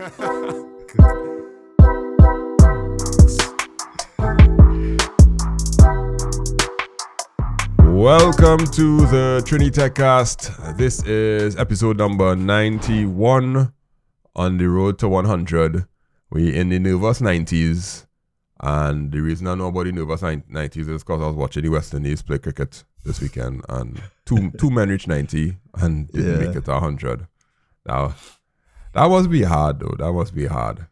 Welcome to the Trinitech Cast. This is episode number 91 on the road to 100. We in the nervous 90s. And the reason I know about the nervous 90s is because I was watching the West Indies play cricket this weekend. And two men reached 90 and didn't make it to 100. Now, that must be hard though. That must be hard.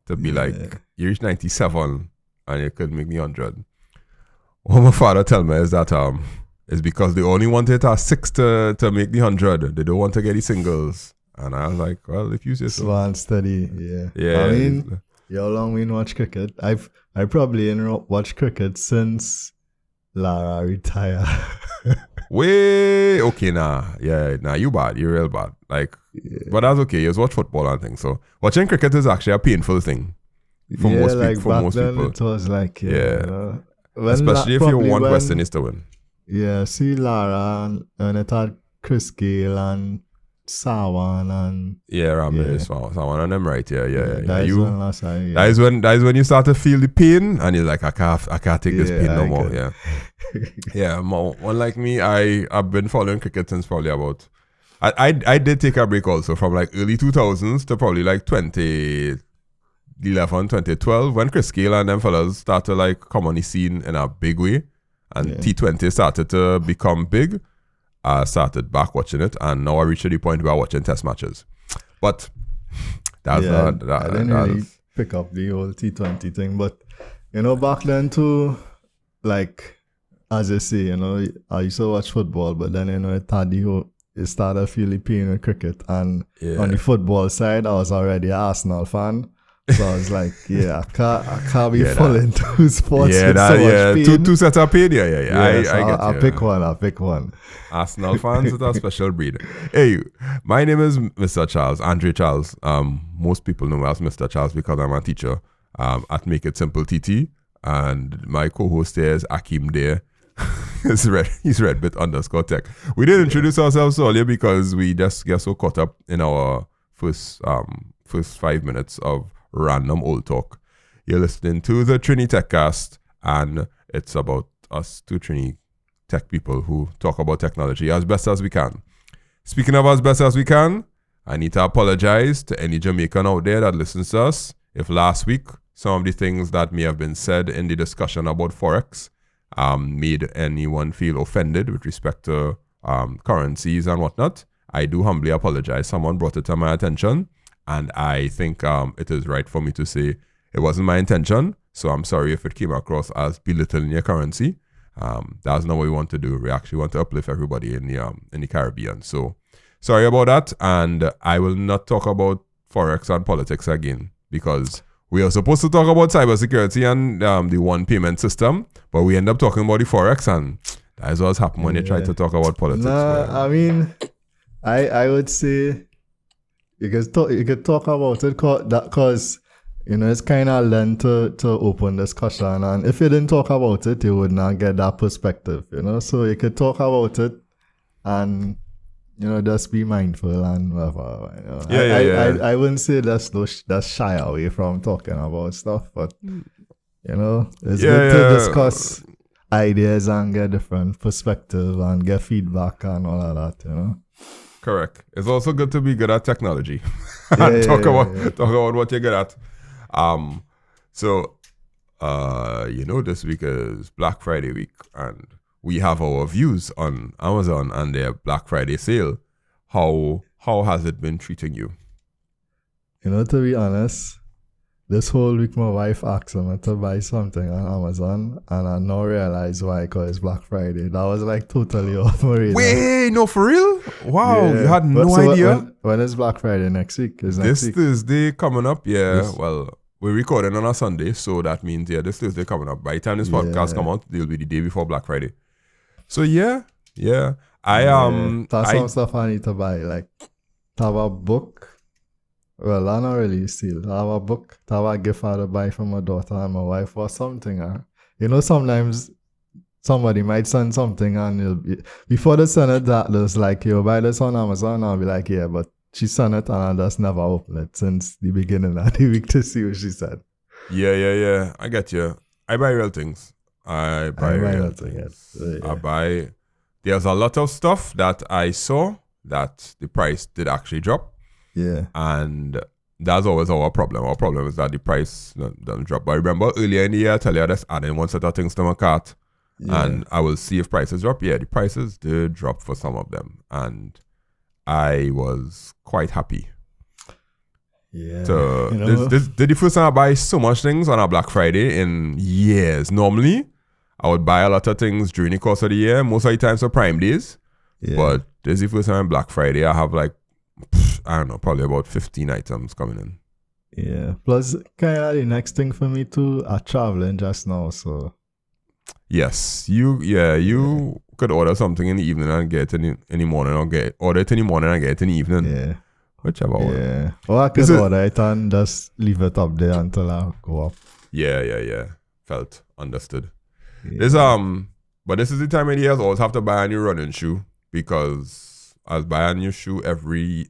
To be like, you reach 97 and you couldn't make the 100. What my father tell me is that it's because they only wanted our six to make the 100. They don't want to get the singles. And I was like, well, if you say so. Slow and steady, yeah. Yeah. I mean, how long we watch cricket? I probably ain't watched cricket since Lara retired. Okay, you bad. You're real bad. Like, but that's okay. You just watch football and things. So watching cricket is actually a painful thing for most people. It was like, especially if you want West Indies to win. Yeah, see Lara and it had Chris Gale and Sawan and Ramirez, Sawan and them, right? Yeah. That is when you start to feel the pain and you're like, I can't take this pain no more. Yeah. Yeah, one like me, I've been following cricket since probably about I did take a break also from like early 2000s to probably like 2011, 2012 when Chris Gale and them fellas started to like come on the scene in a big way. And T20 started to become big. I started back watching it, and now I reached the point where I'm watching test matches. But I didn't really pick up the whole T20 thing. But, back then too, like, as I say, I used to watch football, but then, it started feeling pain with cricket. And on the football side, I was already an Arsenal fan. So I was like, I can't be falling to sports with so much pain. Two sets of pain, I pick one. Arsenal fans is a special breed. Hey, my name is Mr. Charles, Andre Charles. Most people know me as Mr. Charles because I'm a teacher at makeITsimpleTT. And my co-host there is Akeem there. He's Redbit_tech. We didn't introduce ourselves earlier because we just get so caught up in our first 5 minutes of random old talk. You're listening to the Trinitech Cast, and it's about us two Trinitech people who talk about technology as best as we can. Speaking of as best as we can, I need to apologize to any Jamaican out there that listens to us if last week some of the things that may have been said in the discussion about Forex made anyone feel offended with respect to currencies and whatnot. I do humbly apologize. Someone brought it to my attention. And I think it is right for me to say it wasn't my intention. So I'm sorry if it came across as belittling your currency. That's not what we want to do. We actually want to uplift everybody in the Caribbean. So sorry about that. And I will not talk about Forex and politics again because we are supposed to talk about cybersecurity and the one payment system. But we end up talking about the Forex, and that is what's happened when you try to talk about politics. I mean, I would say you could talk about it because it's kind of lent to open discussion, and if you didn't talk about it, you would not get that perspective. So you could talk about it, and just be mindful and whatever. I wouldn't say that's shy away from talking about stuff, but it's good to discuss ideas and get different perspective and get feedback and all of that. Correct. It's also good to be good at technology. Talk about what you're good at. This week is Black Friday week, and we have our views on Amazon and their Black Friday sale. How has it been treating you? To be honest, this whole week my wife asked me to buy something on Amazon, and I now realize why, because it's Black Friday. That was like totally off my radar. Wait, no, for real? Wow, you had no idea? When is Black Friday? Next week? This Thursday coming up, well, we're recording on a Sunday, so that means, this Thursday coming up. By the time this podcast come out, it'll be the day before Black Friday. So, That's some stuff I need to buy, like, to have a book. Well, I don't really steal. To have a book, to have a gift I to buy for my daughter and my wife or something. Sometimes somebody might send something and before they send it, that there's like, buy this on Amazon, I'll be like, but she sent it and I just never opened it since the beginning of the week to see what she said. Yeah. I get you. I buy real things. I buy real things. Yeah. I buy. There's a lot of stuff that I saw that the price did actually drop. Yeah. And that's always our problem. Our problem is that the price doesn't drop. But I remember earlier in the year, I tell you I just adding one set of things to my cart. Yeah. And I will see if prices drop. Yeah, the prices did drop for some of them. And I was quite happy. Yeah. So this is the first time I buy so much things on a Black Friday in years. Normally, I would buy a lot of things during the course of the year, most of the times for Prime Days. Yeah. But this is the first time on Black Friday I have like, I don't know, probably about 15 items coming in. Yeah. Plus, kind of the next thing for me too, I'm traveling just now, so. Yes. You could order something in the evening and get it in the morning, or order it in the morning and get it in the evening. Yeah. Whichever one. Yeah. Or I could order it and just leave it up there until I go up. Yeah. Felt understood. Yeah. But this is the time of the year I always have to buy a new running shoe because I buy a new shoe every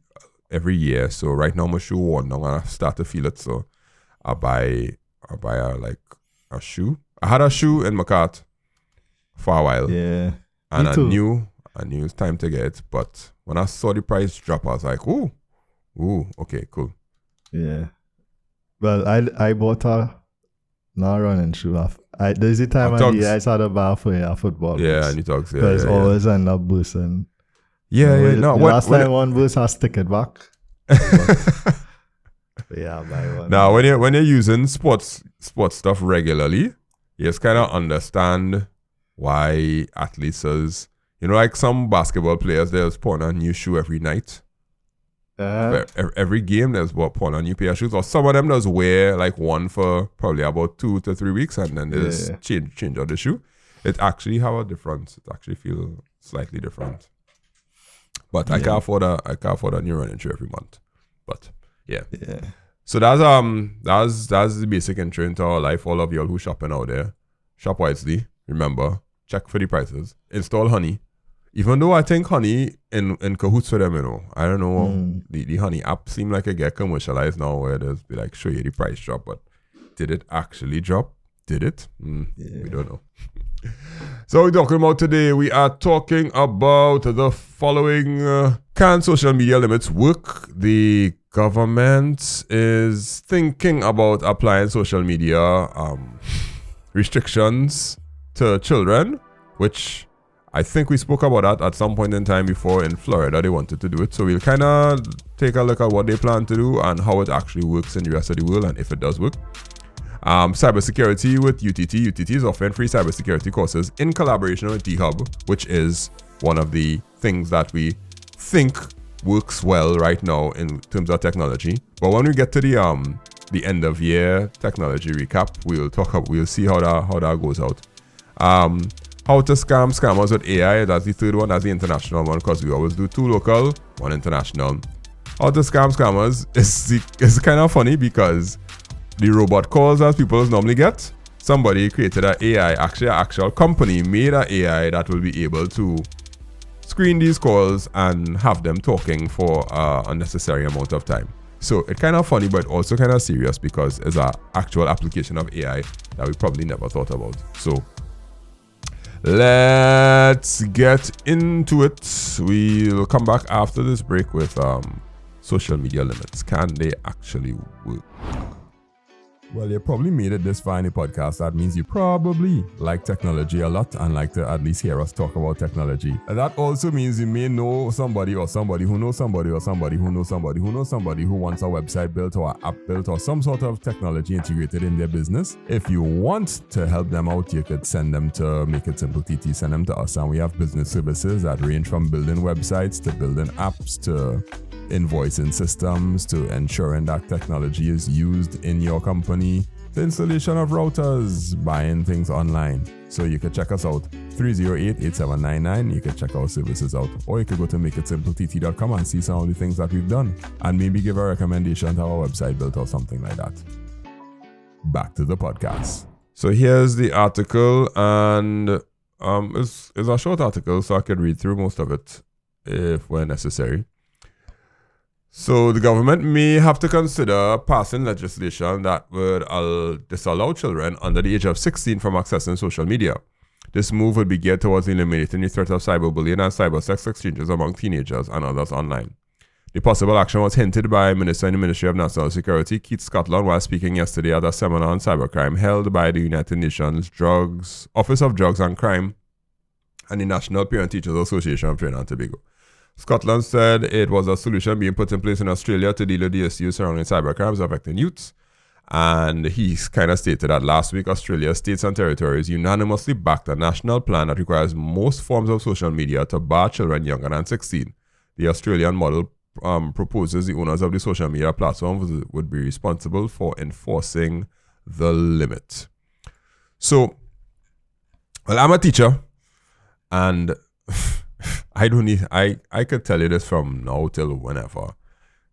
year. So right now my shoe worn down and I start to feel it. So I buy a shoe. I had a shoe in my cart for a while. Yeah. And I knew it's time to get it. But when I saw the price drop, I was like, ooh, okay, cool. Yeah. Well, I bought a not running shoe. There's the time of the year I started buying for a football. Yeah, and you talk. Yeah, because always end up boosting. Yeah. No, last time one boost, I stick it back. Yeah, buy one. Now, when you're using sports stuff regularly, you just kind of understand why athletes says, like some basketball players, they'll put on a new shoe every night. Every game there's put on a new pair of shoes, or some of them does wear like one for probably about 2 to 3 weeks and then they just change out the shoe. It actually have a difference. It actually feel slightly different. But I can't afford a new running shoe every month. But yeah. So that's the basic intro into our life. All of y'all who shopping out there, shop wisely. Remember, check for the prices. Install Honey. Even though I think Honey in cahoots for them, I don't know. The Honey app seem like it get commercialized now where there's be like show you the price drop, but did it actually drop? Did it? We don't know. So we're talking about today. We are talking about the following. Can social media limits work? The government is thinking about applying social media restrictions to children, which I think we spoke about that at some point in time before in Florida. They wanted to do it. So we'll kind of take a look at what they plan to do and how it actually works in the rest of the world and if it does work. Cybersecurity with UTT. UTT is offering free cybersecurity courses in collaboration with D-Hub, which is one of the things that we think works well right now in terms of technology. But when we get to the end of year technology recap, we'll see how that goes out. How to scam scammers with AI, that's the third one, that's the international one, because we always do 2 local, 1 international. How to scam scammers is kind of funny because the robot calls that people normally get, somebody created an AI, actually an actual company made an AI that will be able to screen these calls and have them talking for an unnecessary amount of time. So it's kind of funny, but also kind of serious because it's an actual application of AI that we probably never thought about. So let's get into it. We'll come back after this break with social media limits. Can they actually work? Well, you probably made it this far in the podcast. That means you probably like technology a lot and like to at least hear us talk about technology. And that also means you may know somebody or somebody who knows somebody or somebody who knows somebody who knows somebody who wants a website built or an app built or some sort of technology integrated in their business. If you want to help them out, you could send them to makeITsimpleTT, send them to us. And we have business services that range from building websites to building apps to invoicing systems to ensuring that technology is used in your company, the installation of routers, buying things online. So you can check us out, 308-8799. You can check our services out, or you can go to makeITsimpleTT.com and see some of the things that we've done and maybe give a recommendation to our website built or something like that. Back to the podcast. So here's the article, and it's a short article, so I could read through most of it if when necessary. So the government may have to consider passing legislation that would disallow children under the age of 16 from accessing social media. This move would be geared towards eliminating the threat of cyberbullying and cybersex exchanges among teenagers and others online. The possible action was hinted by Minister in the Ministry of National Security, Keith Scotland, while speaking yesterday at a seminar on cybercrime held by the United Nations Office of Drugs and Crime and the National Parent Teachers Association of Trinidad and Tobago. Scotland said it was a solution being put in place in Australia to deal with the issues surrounding cybercrimes affecting youths. And he kind of stated that last week, Australia's states and territories unanimously backed a national plan that requires most forms of social media to bar children younger than 16. The Australian model proposes the owners of the social media platforms would be responsible for enforcing the limit. So, well, I'm a teacher, and I could tell you this from now till whenever.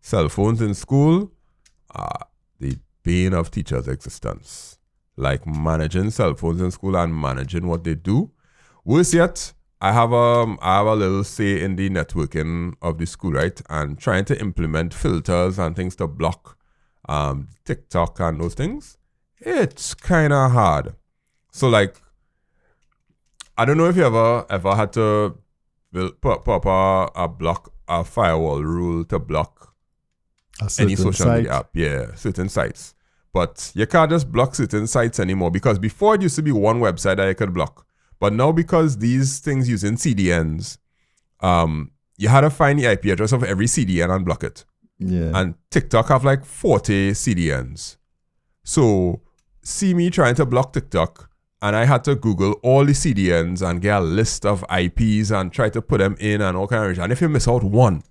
Cell phones in school are the bane of teachers' existence. Like managing cell phones in school and managing what they do. Worse yet, I have a little say in the networking of the school, right? And trying to implement filters and things to block TikTok and those things. It's kind of hard. So like, I don't know if you ever had to put up a firewall rule to block any social media app. Yeah, certain sites. But you can't just block certain sites anymore, because before it used to be one website that you could block. But now, because these things using CDNs, you had to find the IP address of every CDN and block it. Yeah. And TikTok have like 40 CDNs. So see me trying to block TikTok, and I had to Google all the CDNs and get a list of IPs and try to put them in and all kind of region. And if you miss out one,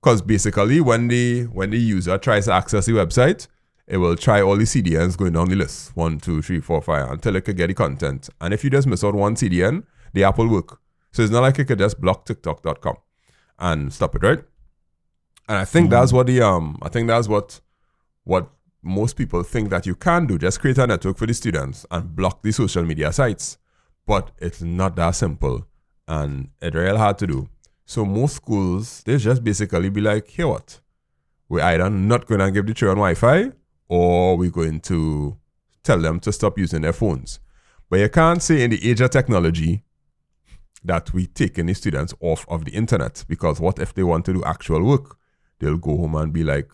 because basically when the user tries to access the website, it will try all the CDNs going down the list. 1, 2, 3, 4, 5, until it could get the content. And if you just miss out one CDN, the app will work. So it's not like you could just block TikTok.com and stop it, right? And I think that's what what most people think that you can do. Just create a network for the students and block the social media sites. But it's not that simple. And it's real hard to do. So most schools, they just basically be like, here what? We're either not going to give the children Wi-Fi, or we're going to tell them to stop using their phones. But you can't say in the age of technology that we taking the students off of the internet, because what if they want to do actual work? They'll go home and be like,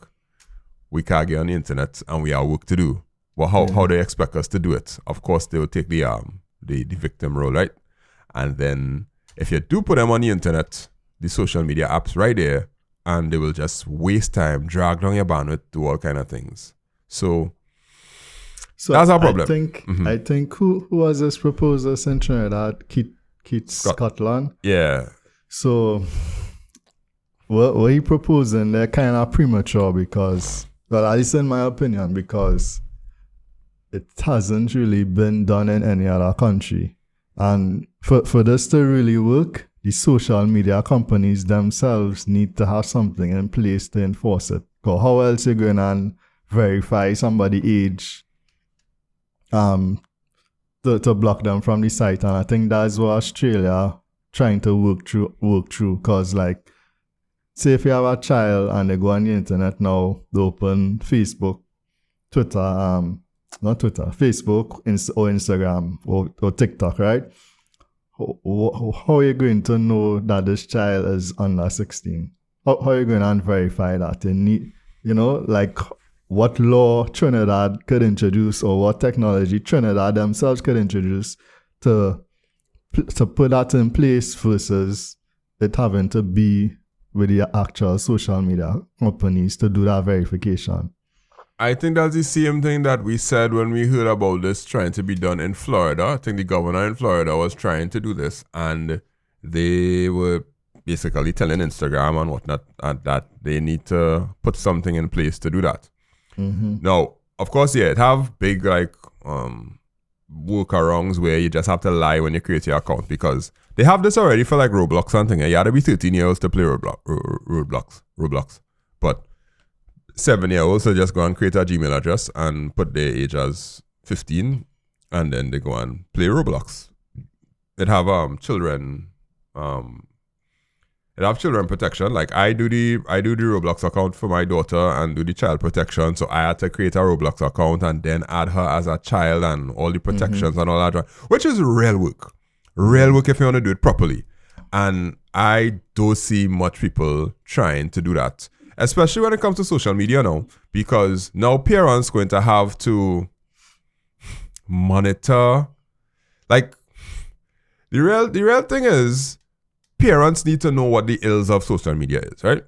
we can't get on the internet and we have work to do. Well, how do they expect us to do it? Of course, they will take the victim role, right? And then if you do put them on the internet, the social media apps right there, and they will just waste time, drag down your bandwidth, do all kind of things. So that's our problem. I think who was this proposer in Trinidad? Keith Scotland. Yeah. So what he proposing, they're kind of premature, because, well, at least in my opinion, because it hasn't really been done in any other country. And for this to really work, the social media companies themselves need to have something in place to enforce it. Because how else you going and verify somebody's age to block them from the site? And I think that's what Australia trying to work through. Because, like, say if you have a child and they go on the internet now, they open Facebook, Twitter, not Twitter, Facebook, or Instagram, or TikTok, right? How are you going to know that this child is under 16? How are you going to verify that? You need, like, what law Trinidad could introduce, or what technology Trinidad themselves could introduce to put that in place, versus it having to be with the actual social media companies to do that verification. I think that's the same thing that we said when we heard about this trying to be done in Florida. I think the governor in Florida was trying to do this, and they were basically telling Instagram and whatnot that they need to put something in place to do that. Mm-hmm. Now, of course, it have big workarounds where you just have to lie when you create your account, because they have this already for like Roblox and things. You had to be 13 years to play Roblox. But 7-year-olds will just go and create a Gmail address and put their age as 15, and then they go and play Roblox. It have children. It It have children protection. Like I do the Roblox account for my daughter and do the child protection. So I had to create a Roblox account and then add her as a child and all the protections and all that, which is real work. Real work if you want to do it properly. And I don't see much people trying to do that, especially when it comes to social media now, because now parents going to have to monitor. Like the real thing is, parents need to know what the ills of social media is, right?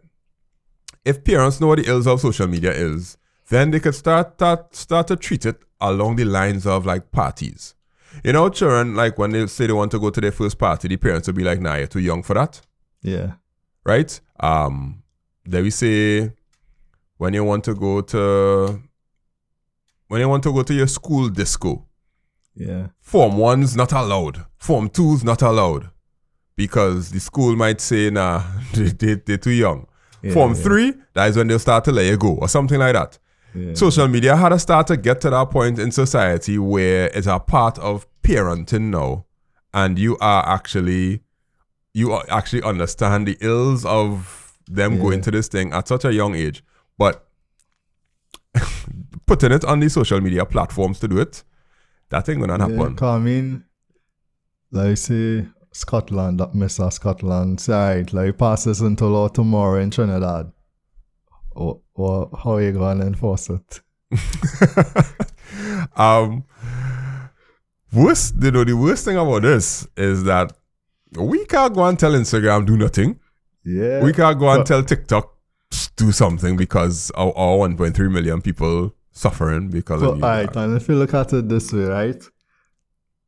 If parents know what the ills of social media is, then they could start to treat it along the lines of like parties. You know, children, like when they say they want to go to their first party, the parents will be like, nah, you're too young for that. Yeah. Right? Then we say when you want to go to your school disco. Yeah. Form 1's not allowed. Form 2's not allowed. Because the school might say, nah, they're too young. Yeah, Form 3, that is when they'll start to let you go or something like that. Yeah. Social media had to start to get to that point in society where it's a part of parenting now, and you actually understand the ills of them going to this thing at such a young age. But putting it on the social media platforms to do it, that ain't gonna happen. I mean, like say Scotland, that Mr. Scotland, say, right, like pass this into law tomorrow in Trinidad. Or how are you going to enforce it? The worst thing about this is that we can't go and tell Instagram do nothing. Yeah. We can't go and tell TikTok do something because our 1.3 million people suffering because of you. Alright, and if you look at it this way, right?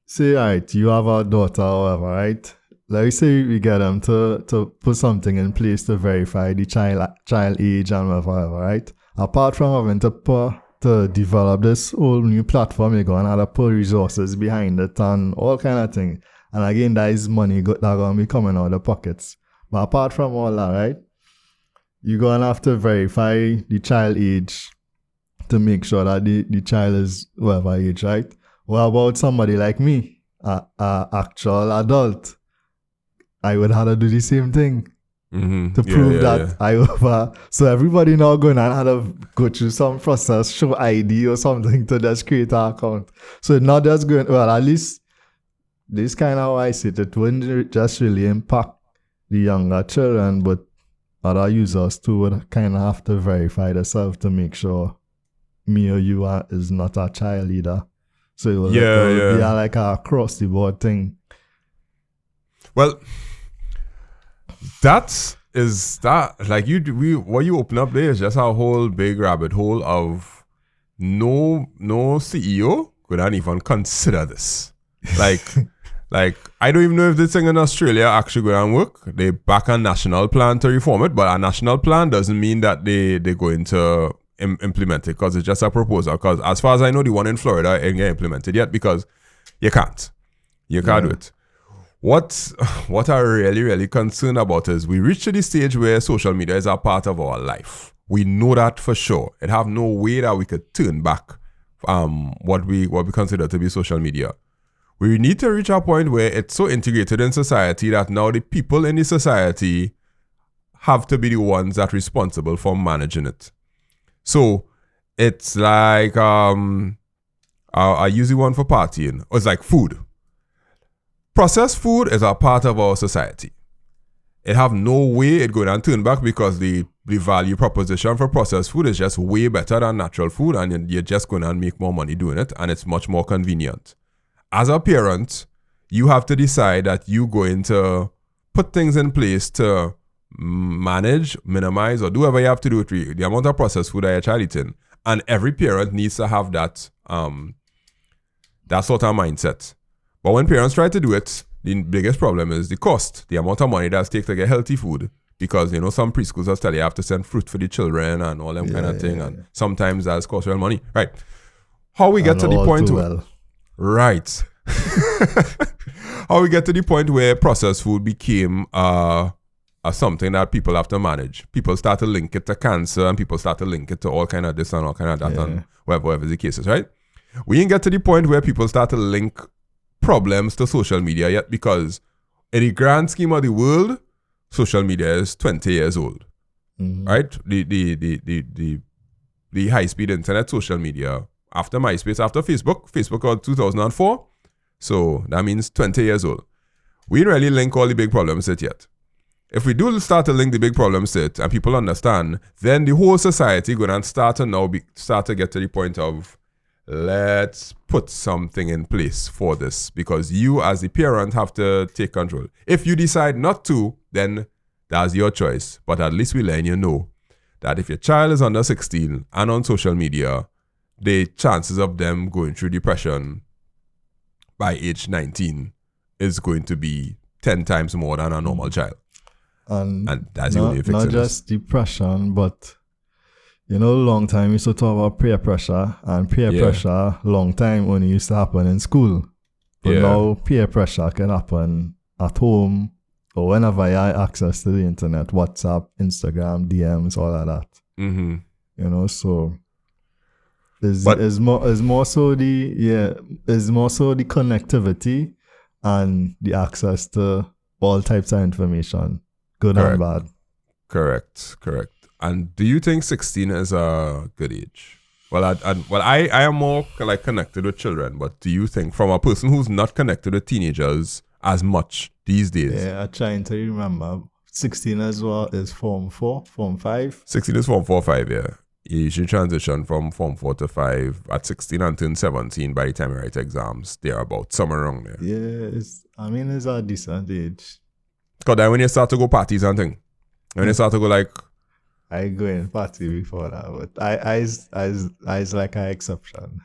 Say, right, you have a daughter or whatever, right? Let's say we get them to put something in place to verify the child age and whatever, right? Apart from having to develop this whole new platform, you're going to have to put resources behind it and all kind of things. And again, that is money that going to be coming out of the pockets. But apart from all that, right? You're going to have to verify the child age to make sure that the child is whatever age, right? What about somebody like me, an actual adult? I would have to do the same thing to prove that I over. So everybody now going and have to go through some process, show ID or something to just create an account. So it's not just going, well, at least this kind of how I see it, it wouldn't just really impact the younger children, but other users too would kind of have to verify themselves to make sure me or you is not a child either. So it will be like a across the board thing. Well, what you open up there is just a whole big rabbit hole of no CEO could not even consider this. Like I don't even know if this thing in Australia actually going to work. They back a national plan to reform it, but a national plan doesn't mean that they're going to implement it because it's just a proposal. Because as far as I know, the one in Florida ain't get implemented yet because you can't do it. What I'm really, really concerned about is we reach to the stage where social media is a part of our life. We know that for sure. It have no way that we could turn back what we consider to be social media. We need to reach a point where it's so integrated in society that now the people in the society have to be the ones that are responsible for managing it. So it's like I use the one for partying. It's like food. Processed food is a part of our society. It have no way it going to turn back because the value proposition for processed food is just way better than natural food, and you're just going to make more money doing it, and it's much more convenient. As a parent, you have to decide that you're going to put things in place to manage, minimize, or do whatever you have to do with the amount of processed food that your child eating. And every parent needs to have that sort of mindset. But when parents try to do it, the biggest problem is the cost, the amount of money that it takes to get healthy food. Because, some preschools will tell you have to send fruit for the children and all them kind of thing. And sometimes that's cost real money. Right. How we get to the point where... Right. How we get to the point where processed food became something that people have to manage. People start to link it to cancer and people start to link it to all kind of this and all kind of that and whatever the case is, right? We ain't get to the point where people start to link problems to social media yet, because in the grand scheme of the world, social media is 20 years old, right? The high-speed internet social media after MySpace, after Facebook was 2004. So that means 20 years old. We didn't really link all the big problems to it yet. If we do start to link the big problems to it and people understand, then the whole society going to start to get to the point of, let's put something in place for this, because you as the parent have to take control. If you decide not to, then that's your choice. But at least we let you know that if your child is under 16 and on social media, the chances of them going through depression by age 19 is going to be 10 times more than a normal child. And that's the only fix. Not just depression, but long time we used to talk about peer pressure, and peer pressure long time only used to happen in school. But now peer pressure can happen at home or whenever you have access to the internet, WhatsApp, Instagram, DMs, all of that. Mm-hmm. So it's more so the connectivity and the access to all types of information, good and bad. Correct. And do you think 16 is a good age? Well, I am more like connected with children, but do you think, from a person who's not connected with teenagers as much these days? Yeah, I'm trying to remember. 16 as well is Form 4, Form 5. 16 is Form 4, 5, yeah. You should transition from Form 4 to 5 at 16 and turn 17 by the time you write exams. They're about somewhere around there. Yeah, it's a decent age. Because then when you start to go parties and things, when you start to go like... I go in party before that, but I like an exception.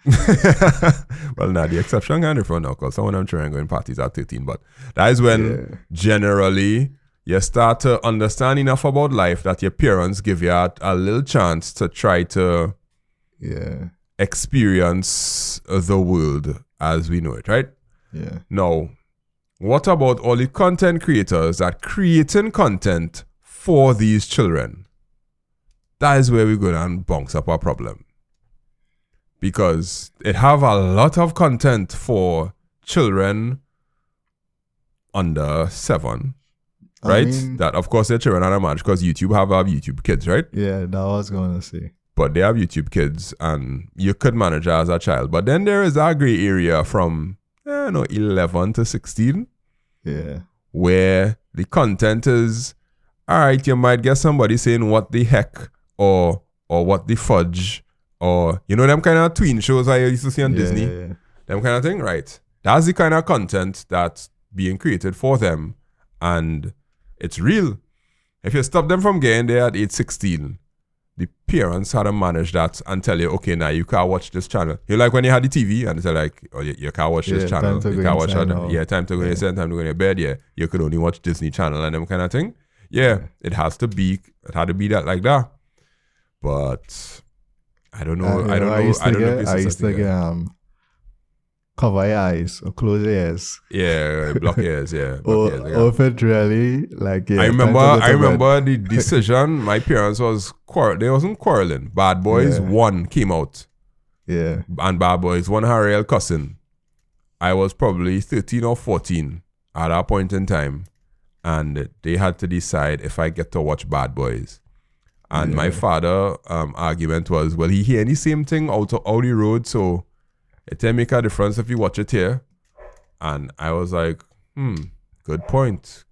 Well, the exception can different now, because some of them try and go in parties at 13, but that is when generally you start to understand enough about life that your parents give you a little chance to try to experience the world as we know it, right? Yeah. Now, what about all the content creators that creating content for these children? That is where we're going to bounce up our problem. Because it have a lot of content for children under 7, right? That, of course, they're children are match because YouTube have YouTube Kids, right? Yeah, that was going to say. But they have YouTube Kids, and you could manage it as a child. But then there is that gray area from 11 to 16. Yeah. Where the content is, all right, you might get somebody saying what the heck or what the fudge, or them kind of tween shows I used to see on Disney. Yeah. Them kind of thing, right? That's the kind of content that's being created for them, and it's real. If you stop them from getting there at age 16, the parents had to manage that and tell you, okay, now you can't watch this channel. You like when you had the TV and they're like, oh, you can't watch this channel. You can't watch that. Yeah, time to go inside, time to go in your bed. Yeah, you could only watch Disney Channel and them kind of thing. Yeah, it had to be that like that. But I don't know. I used to get cover your eyes or close your ears. Yeah, block your ears. Yeah. Or if it really like. Yeah, I remember the decision. My parents was they wasn't quarreling. Bad Boys 1 came out. Yeah. And Bad Boys 1 had a real cussing. I was probably 13 or 14 at that point in time, and they had to decide if I get to watch Bad Boys. And my father argument was, well, he hear the same thing out the road, so it didn't make a difference if you watch it here. And I was like, good point.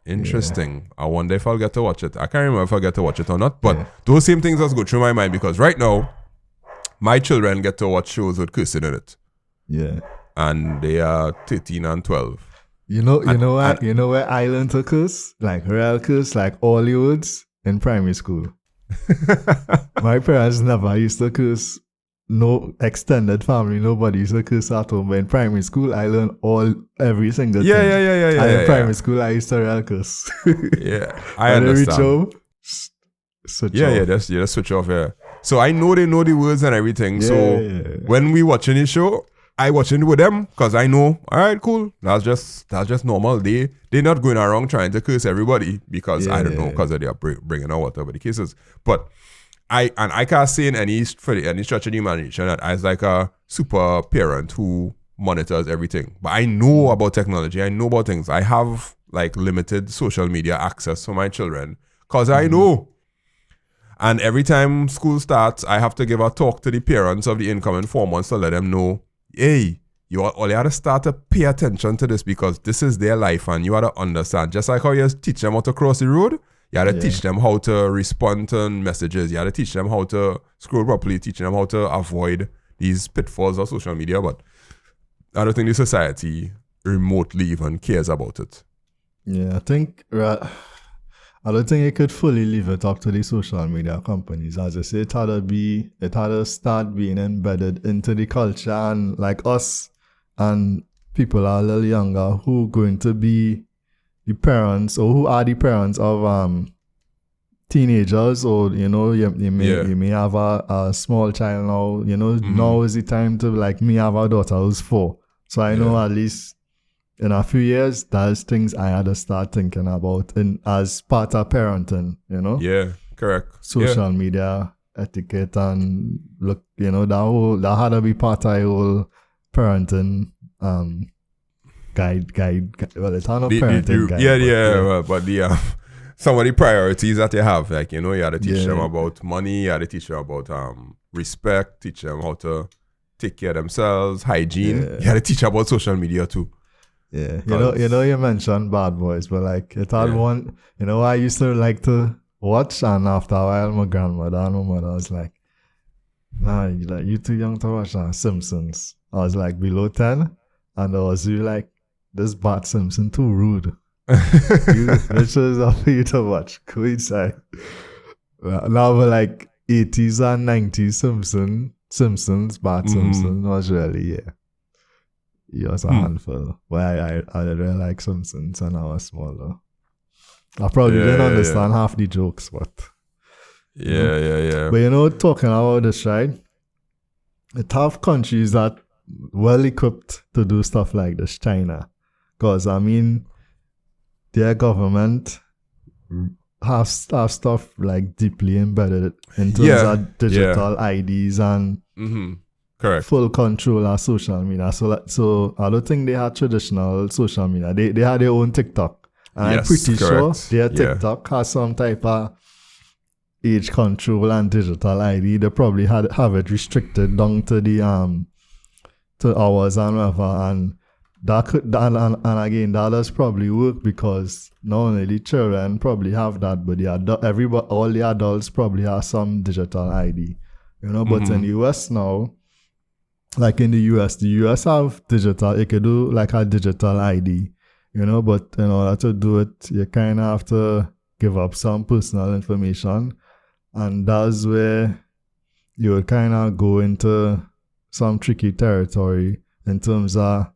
Interesting. Yeah. I wonder if I'll get to watch it. I can't remember if I'll get to watch it or not, but those same things just go through my mind, because right now, my children get to watch shows with cursing in it. Yeah. And they are 13 and 12. You know where I learned to curse? Like real curse, like Hollywoods in primary school. My parents never used to curse. No extended family, nobody used to curse at home. But in primary school, I learned every single thing. Yeah. And in primary school, I used to real curse. Yeah, I understand. Reach home, switch off. Just switch off, yeah. So I know they know the words and everything. When we watching the show, I watching with them because I know, all right, cool. That's just normal. They're not going around trying to curse everybody because I don't know, because of their bringing out whatever the case is. But I can't say in any stretch of the imagination that I was like a super parent who monitors everything. But I know about technology. I know about things. I have like limited social media access for my children because I know. And every time school starts, I have to give a talk to the parents of the incoming 4 months to let them know, hey, you have to start to pay attention to this because this is their life and you have to understand. Just like how you teach them how to cross the road, you have to teach them how to respond to messages. You have to teach them how to scroll properly, teach them how to avoid these pitfalls of social media. But I don't think the society remotely even cares about it. Yeah, I don't think it could fully leave it up to the social media companies. As I say, it had to start being embedded into the culture, and like us and people are a little younger who going to be the parents or who are the parents of teenagers, or you may have a small child now. Now is the time to, like me, have a daughter who's 4. So I know at least in a few years, there's things I had to start thinking about as part of parenting, Yeah, correct. Social media etiquette and look, that had to be part of the whole parenting guide. Well, it's not a parenting guide. But some of the priorities that you have, like, you had to teach them about money, you had to teach them about respect, teach them how to take care of themselves, hygiene. You had to teach about social media too. Yeah, you mentioned Bad Boys, but like it had one, I used to like to watch, and after a while, my grandmother and my mother was like, "Nah, you too young to watch Simpsons." I was like below 10, and I was like, "This Bart Simpson too rude." Which was up for you to watch. Go inside. Now, but like 80s and 90s Simpsons, Bart Simpson was really he was a handful. But I really like Simpsons when I was smaller. I probably didn't understand half the jokes, but But talking about this, right? It have countries that well equipped to do stuff like this. China, because I mean, their government have stuff like deeply embedded in terms of digital IDs and correct full control of social media. So I don't think they had traditional social media. They had their own TikTok. And I'm pretty sure their TikTok has some type of age control and digital ID. They probably have it restricted down to the to hours and whatever. And that could and again that does probably work because not only the children probably have that, but all the adults probably have some digital ID. But in the US now, like in the US have digital, it could do like a digital ID, but in order to do it, you kind of have to give up some personal information. And that's where you would kind of go into some tricky territory in terms of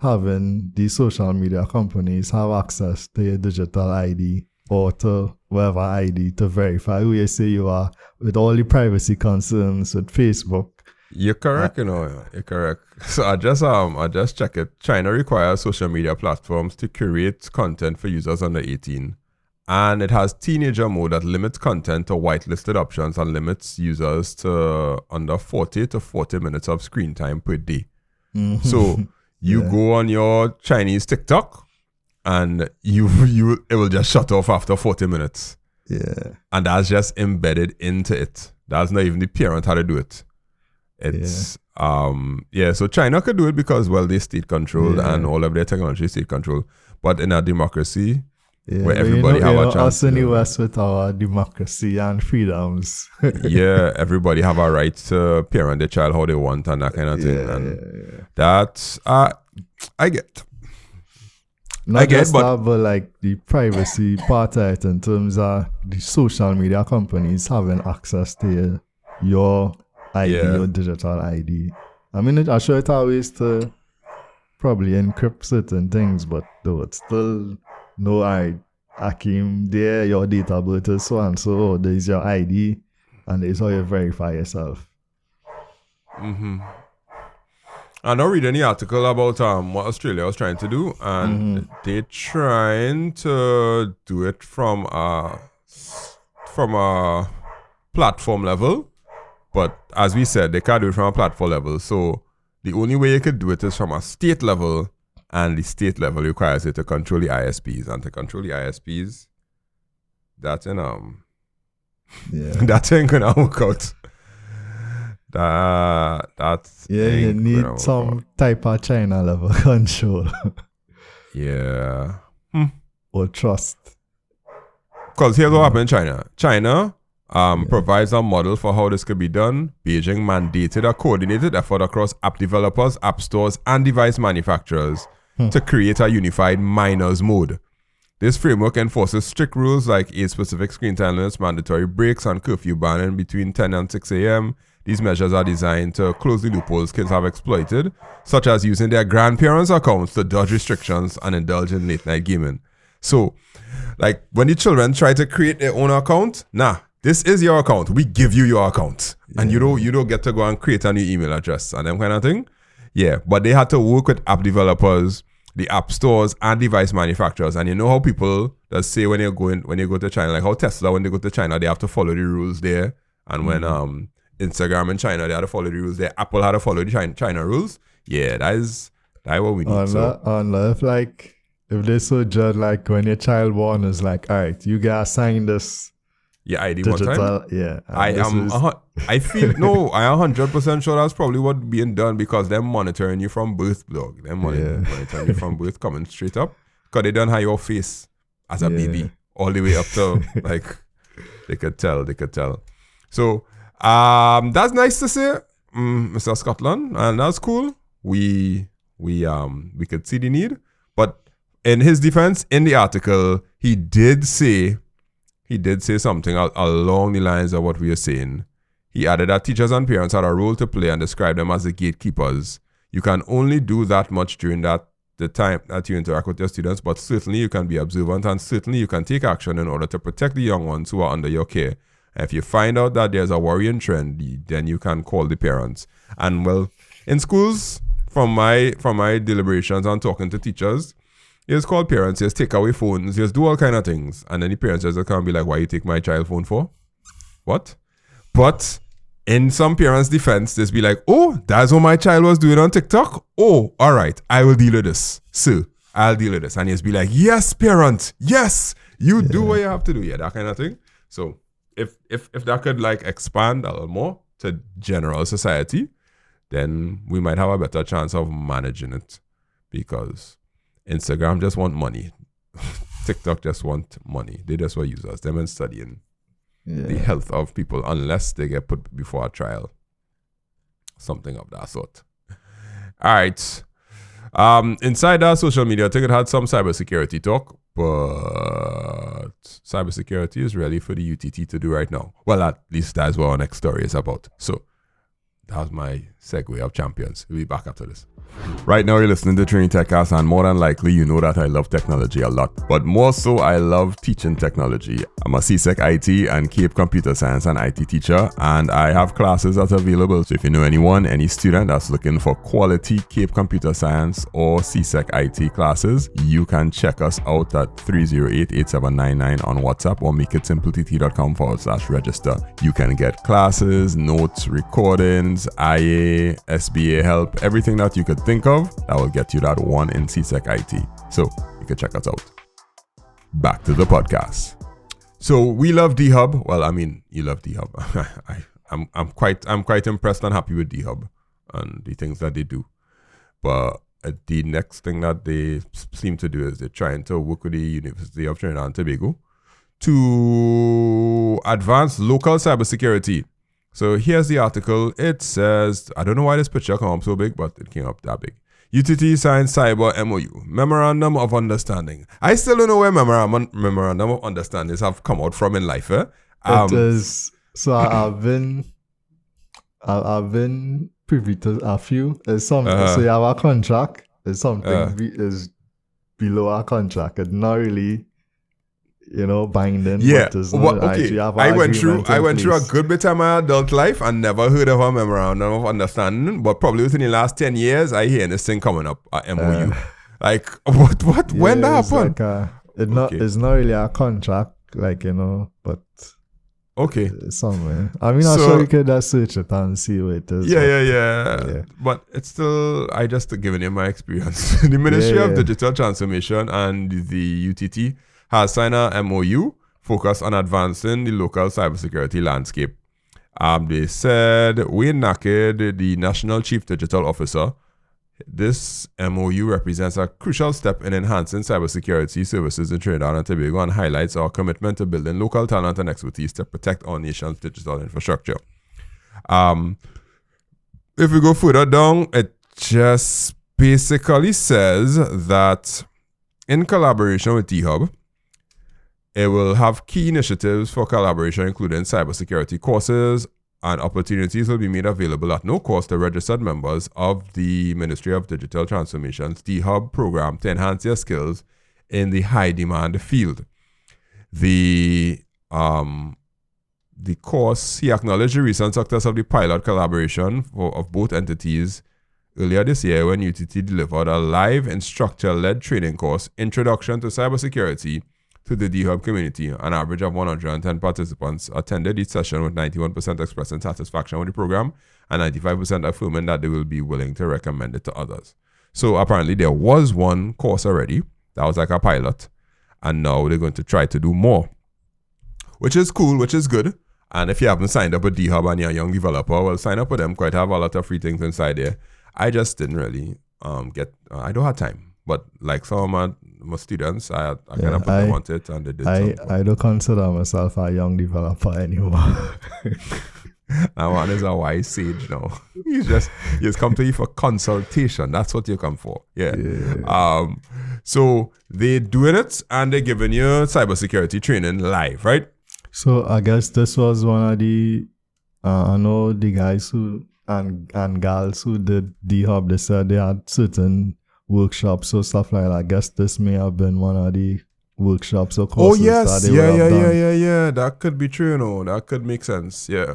having these social media companies have access to your digital ID or to whatever ID to verify who you say you are, with all the privacy concerns with Facebook. You're correct, you're correct. So I just check it. China requires social media platforms to curate content for users under 18. And it has teenager mode that limits content to whitelisted options and limits users to under 40 to 40 minutes of screen time per day. So you go on your Chinese TikTok and it will just shut off after 40 minutes. Yeah. And that's just embedded into it. That's not even the parent how to do it. It's so China could do it because they state controlled and all of their technology is state controlled. But in a democracy where everybody have a chance, us in the West with our democracy and freedoms. Everybody have a right to parent their child how they want and that kind of thing. That's I get. Not just that, but like the privacy part of it in terms of the social media companies having access to your ID, your digital ID. I mean, I'm sure it always to probably encrypt certain things, but though it's still Akeem, there your date of birth is so and so, there's your ID, and there's how you verify yourself. I don't read any article about what Australia was trying to do, and they're trying to do it from a platform level. But as we said, they can't do it from a platform level. So the only way you could do it is from a state level, and the state level requires it to control the ISPs. And to control the ISPs, that that ain't gonna work out. That's you need some type of China level control. Yeah. Or trust. Because here's what happened in China. China provides a model for how this could be done. Beijing mandated a coordinated effort across app developers, app stores, and device manufacturers to create a unified minors mode. This framework enforces strict rules like age-specific screen time limits, mandatory breaks, and curfew banning between 10 and 6 a.m. These measures are designed to close the loopholes kids have exploited, such as using their grandparents' accounts to dodge restrictions and indulge in late-night gaming. So, like, when the children try to create their own account, this is your account. We give you your account. And you don't get to go and create a new email address and them kind of thing. Yeah, but they had to work with app developers, the app stores, and device manufacturers. And you know how people that say when you go to China, like how Tesla, when they go to China, they have to follow the rules there. And when Instagram in China, they had to follow the rules there. Apple had to follow the China rules. Yeah, that's what we need. If they so judge, like when your child born is like, all right, you gotta sign this. Yeah, ID digital, one time. Yeah, I 100% sure that's probably what's being done because they're monitoring you from birth, dog. They're monitoring you from birth, coming straight up. Because they don't have your face as a baby all the way up to like they could tell. So that's nice to see, Mr. Scotland, and that's cool. We could see the need, but in his defense, in the article, he did say something along the lines of what we are saying. He added that teachers and parents had a role to play and described them as the gatekeepers. You can only do that much during the time that you interact with your students, but certainly you can be observant and certainly you can take action in order to protect the young ones who are under your care. If you find out that there's a worrying trend, then you can call the parents. And well, in schools, from my deliberations and talking to teachers, you just call parents, you just take away phones, you just do all kind of things. And then the parents just come and be like, why you take my child phone for? What? But in some parents' defense, just be like, oh, that's what my child was doing on TikTok? Oh, all right, I will deal with this. Sir, I'll deal with this. And you just be like, yes, parent, yes, you do what you have to do. Yeah, that kind of thing. So if that could like expand a little more to general society, then we might have a better chance of managing it because Instagram just want money. TikTok just want money. They just want users. Them and studying the health of people unless they get put before a trial. Something of that sort. All right. Inside that social media, I think it had some cybersecurity talk, but cybersecurity is really for the UTT to do right now. Well, at least that's what our next story is about. So that's my segue of champions. We'll be back after this. Right now you're listening to Training TechCast, and more than likely you know that I love technology a lot, but more so I love teaching technology. I'm a CSEC IT and CAPE Computer Science and IT teacher, and I have classes that's available. So if you know anyone, any student that's looking for quality CAPE Computer Science or CSEC IT classes, you can check us out at 308-8799 on WhatsApp or makeITsimpleTT.com/register. You can get classes, notes, recordings, IA, SBA help, everything that you could think of that will get you that one in CSEC IT. So you can check us out. Back to the podcast. So we love D-Hub. Well, I mean, you love D-Hub. I'm quite impressed and happy with D-Hub and the things that they do. But the next thing that they seem to do is they're trying to work with the University of Trinidad and Tobago to advance local cybersecurity. So here's the article. It says, I don't know why this picture came up so big, but it came up that big. UTT signs cyber MOU, Memorandum of Understanding. I still don't know where Memorandum of Understandings have come out from in life. It is, so I've been privy to a few. It's something, so you have a contract. It's something is below our contract. It's not really, binding. Yeah. I went through a good bit of my adult life and never heard of a Memorandum of Understanding, but probably within the last 10 years, I hear this thing coming up, a MOU. Like, what, when that happened? Like it's not really a contract, but Okay. Somewhere. I mean, I'm So- sure you could just search it and see what it is. Yeah. But it's still, I just giving you my experience. The Ministry of Digital Transformation and the UTT has signed a MOU focused on advancing the local cybersecurity landscape. They said Wayne Naked, the National Chief Digital Officer, this MOU represents a crucial step in enhancing cybersecurity services in Trinidad and Tobago and highlights our commitment to building local talent and expertise to protect our nation's digital infrastructure. If we go further down, it just basically says that in collaboration with D-Hub, it will have key initiatives for collaboration, including cybersecurity courses, and opportunities will be made available at no cost to registered members of the Ministry of Digital Transformation's D-Hub program to enhance their skills in the high-demand field. The course, he acknowledged the recent success of the pilot collaboration of both entities earlier this year when UTT delivered a live instructor-led training course, Introduction to Cybersecurity, to the D-Hub community. An average of 110 participants attended each session, with 91% expressing satisfaction with the program and 95% affirming that they will be willing to recommend it to others. So apparently there was one course already that was like a pilot, and now they're going to try to do more, which is cool, which is good. And if you haven't signed up with D-Hub and you're a young developer, well, sign up with them. Quite have a lot of free things inside there. I just didn't really I don't have time. But like some of my students, I kind of put them on it, and they did I don't consider myself a young developer anymore. That one is a wise sage now. He's come to you for consultation. That's what you come for. Yeah. So they're doing it, and they're giving you cybersecurity training live, right? So I guess this was one of the I know the guys who and gals who did D-Hub, they said they had certain workshops or stuff like that. I guess this may have been one of the workshops or courses. Oh yes, that they would have done. yeah. That could be true, that could make sense. Yeah.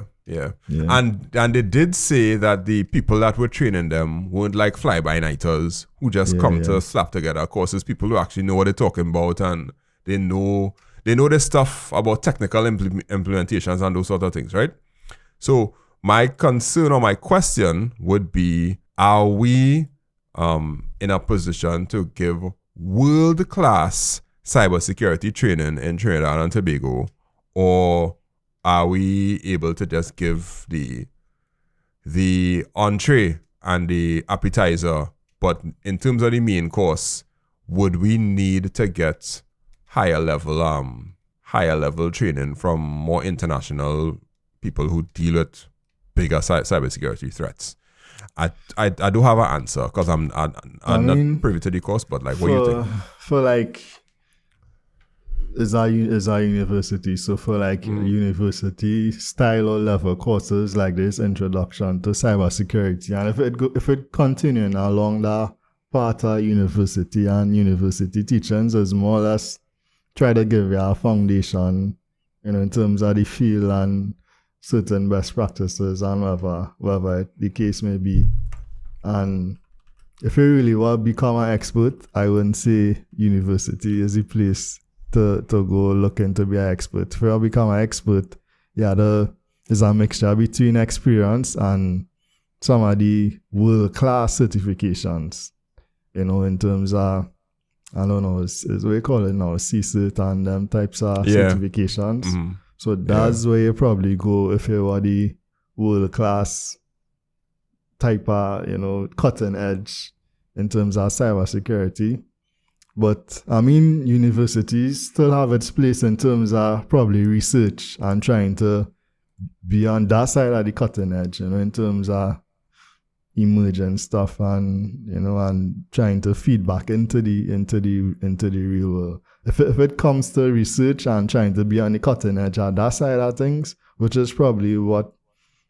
And they did say that the people that were training them weren't like fly-by-nighters who just come to slap together courses. People who actually know what they're talking about, and they know the stuff about technical implementations and those sort of things, right? So my concern or my question would be: are we in a position to give world-class cybersecurity training in Trinidad and Tobago, or are we able to just give the entree and the appetizer, but in terms of the main course, would we need to get higher level training from more international people who deal with bigger cybersecurity threats? I don't have an answer because I'm not privy to the course, but like, what do you think? For like, is our university, so for like university style or level courses like this, introduction to cybersecurity, and if it continuing along that part of university and university teachings, is more or less try to give you a foundation, in terms of the field and certain best practices and whatever the case may be. And if you really want to become an expert, I wouldn't say university is the place to go looking to be an expert. If you want to become an expert, there's a mixture between experience and some of the world-class certifications, in terms of, I don't know, is what we call it now, CCERT and them types of certifications. Mm-hmm. So that's where you probably go if you want the world-class type of, cutting edge in terms of cybersecurity. But, universities still have its place in terms of probably research and trying to be on that side of the cutting edge, in terms of emerging stuff and, and trying to feed back into the real world. If it comes to research and trying to be on the cutting edge at that side of things, which is probably what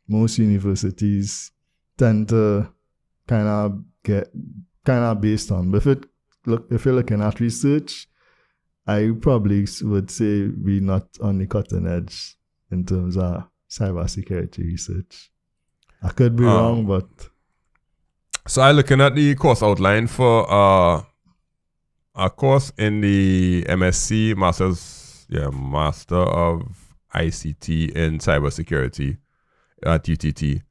most universities tend to kind of based on. But if you're looking at research, I probably would say we're not on the cutting edge in terms of cybersecurity research. I could be wrong, but... So I'm looking at the course outline for a course in the MSc, Master of ICT in cybersecurity at UTT.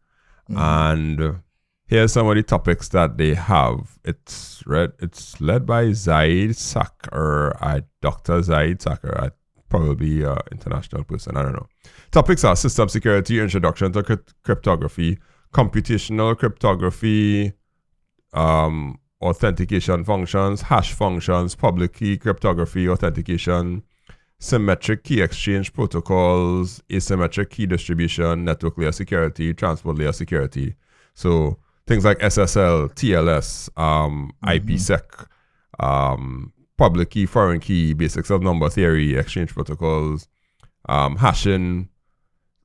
And here's some of the topics that they have. It's led by Zaid Sakr, Dr. Zaid Sakr, probably an international person, I don't know. Topics are system security, introduction to cryptography, computational cryptography, authentication functions, hash functions, public key cryptography, authentication, symmetric key exchange protocols, asymmetric key distribution, network layer security, transport layer security. So things like SSL, TLS, IPsec, public key, foreign key, basics of number theory, exchange protocols, hashing,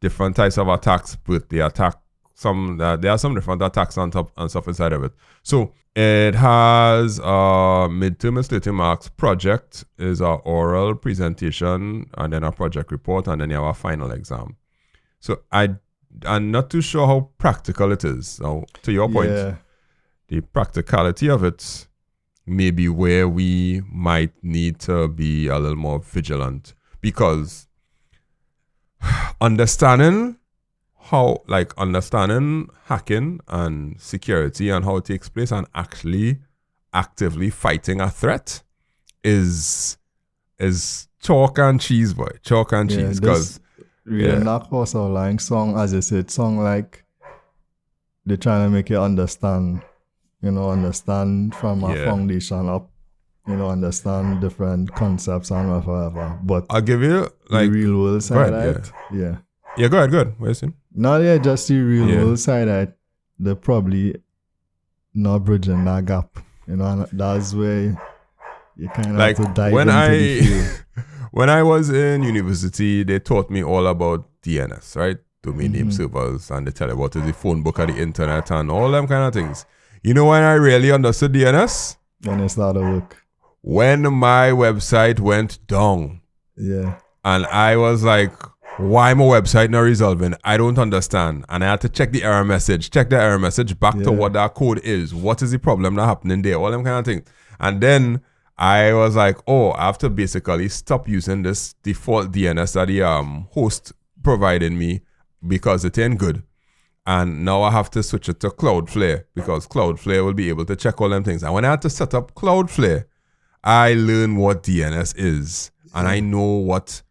different types of attacks, but they attack there are some different attacks on top and stuff inside of it. So it has midterm is 30 marks. Project is our oral presentation, and then a project report, and then you have a final exam. So I'm not too sure how practical it is. Now, to your point, the practicality of it may be where we might need to be a little more vigilant, because understanding hacking and security and how it takes place and actually actively fighting a threat is chalk and cheese, boy. Chalk and cheese. Because that course of lying song, as you said, song like they're trying to make you understand, understand from a foundation up, understand different concepts and whatever. But I'll give you the real world side of it. Yeah, go ahead. What are you saying? Just the real world side of it, they're probably not bridging that gap. And that's where you kind of have to dive into the field. When I was in university, they taught me all about DNS, right? Domain name servers, and they tell you what is the phone book of the internet and all them kind of things. You know when I really understood DNS? When it started work. When my website went down. Yeah. And I was like, why my website not resolving? I don't understand. And I had to check the error message back to what that code is. What is the problem that happening there? All them kind of things. And then I was like, I have to basically stop using this default DNS that the host provided me because it ain't good. And now I have to switch it to Cloudflare, because Cloudflare will be able to check all them things. And when I had to set up Cloudflare, I learned what DNS is. And I know what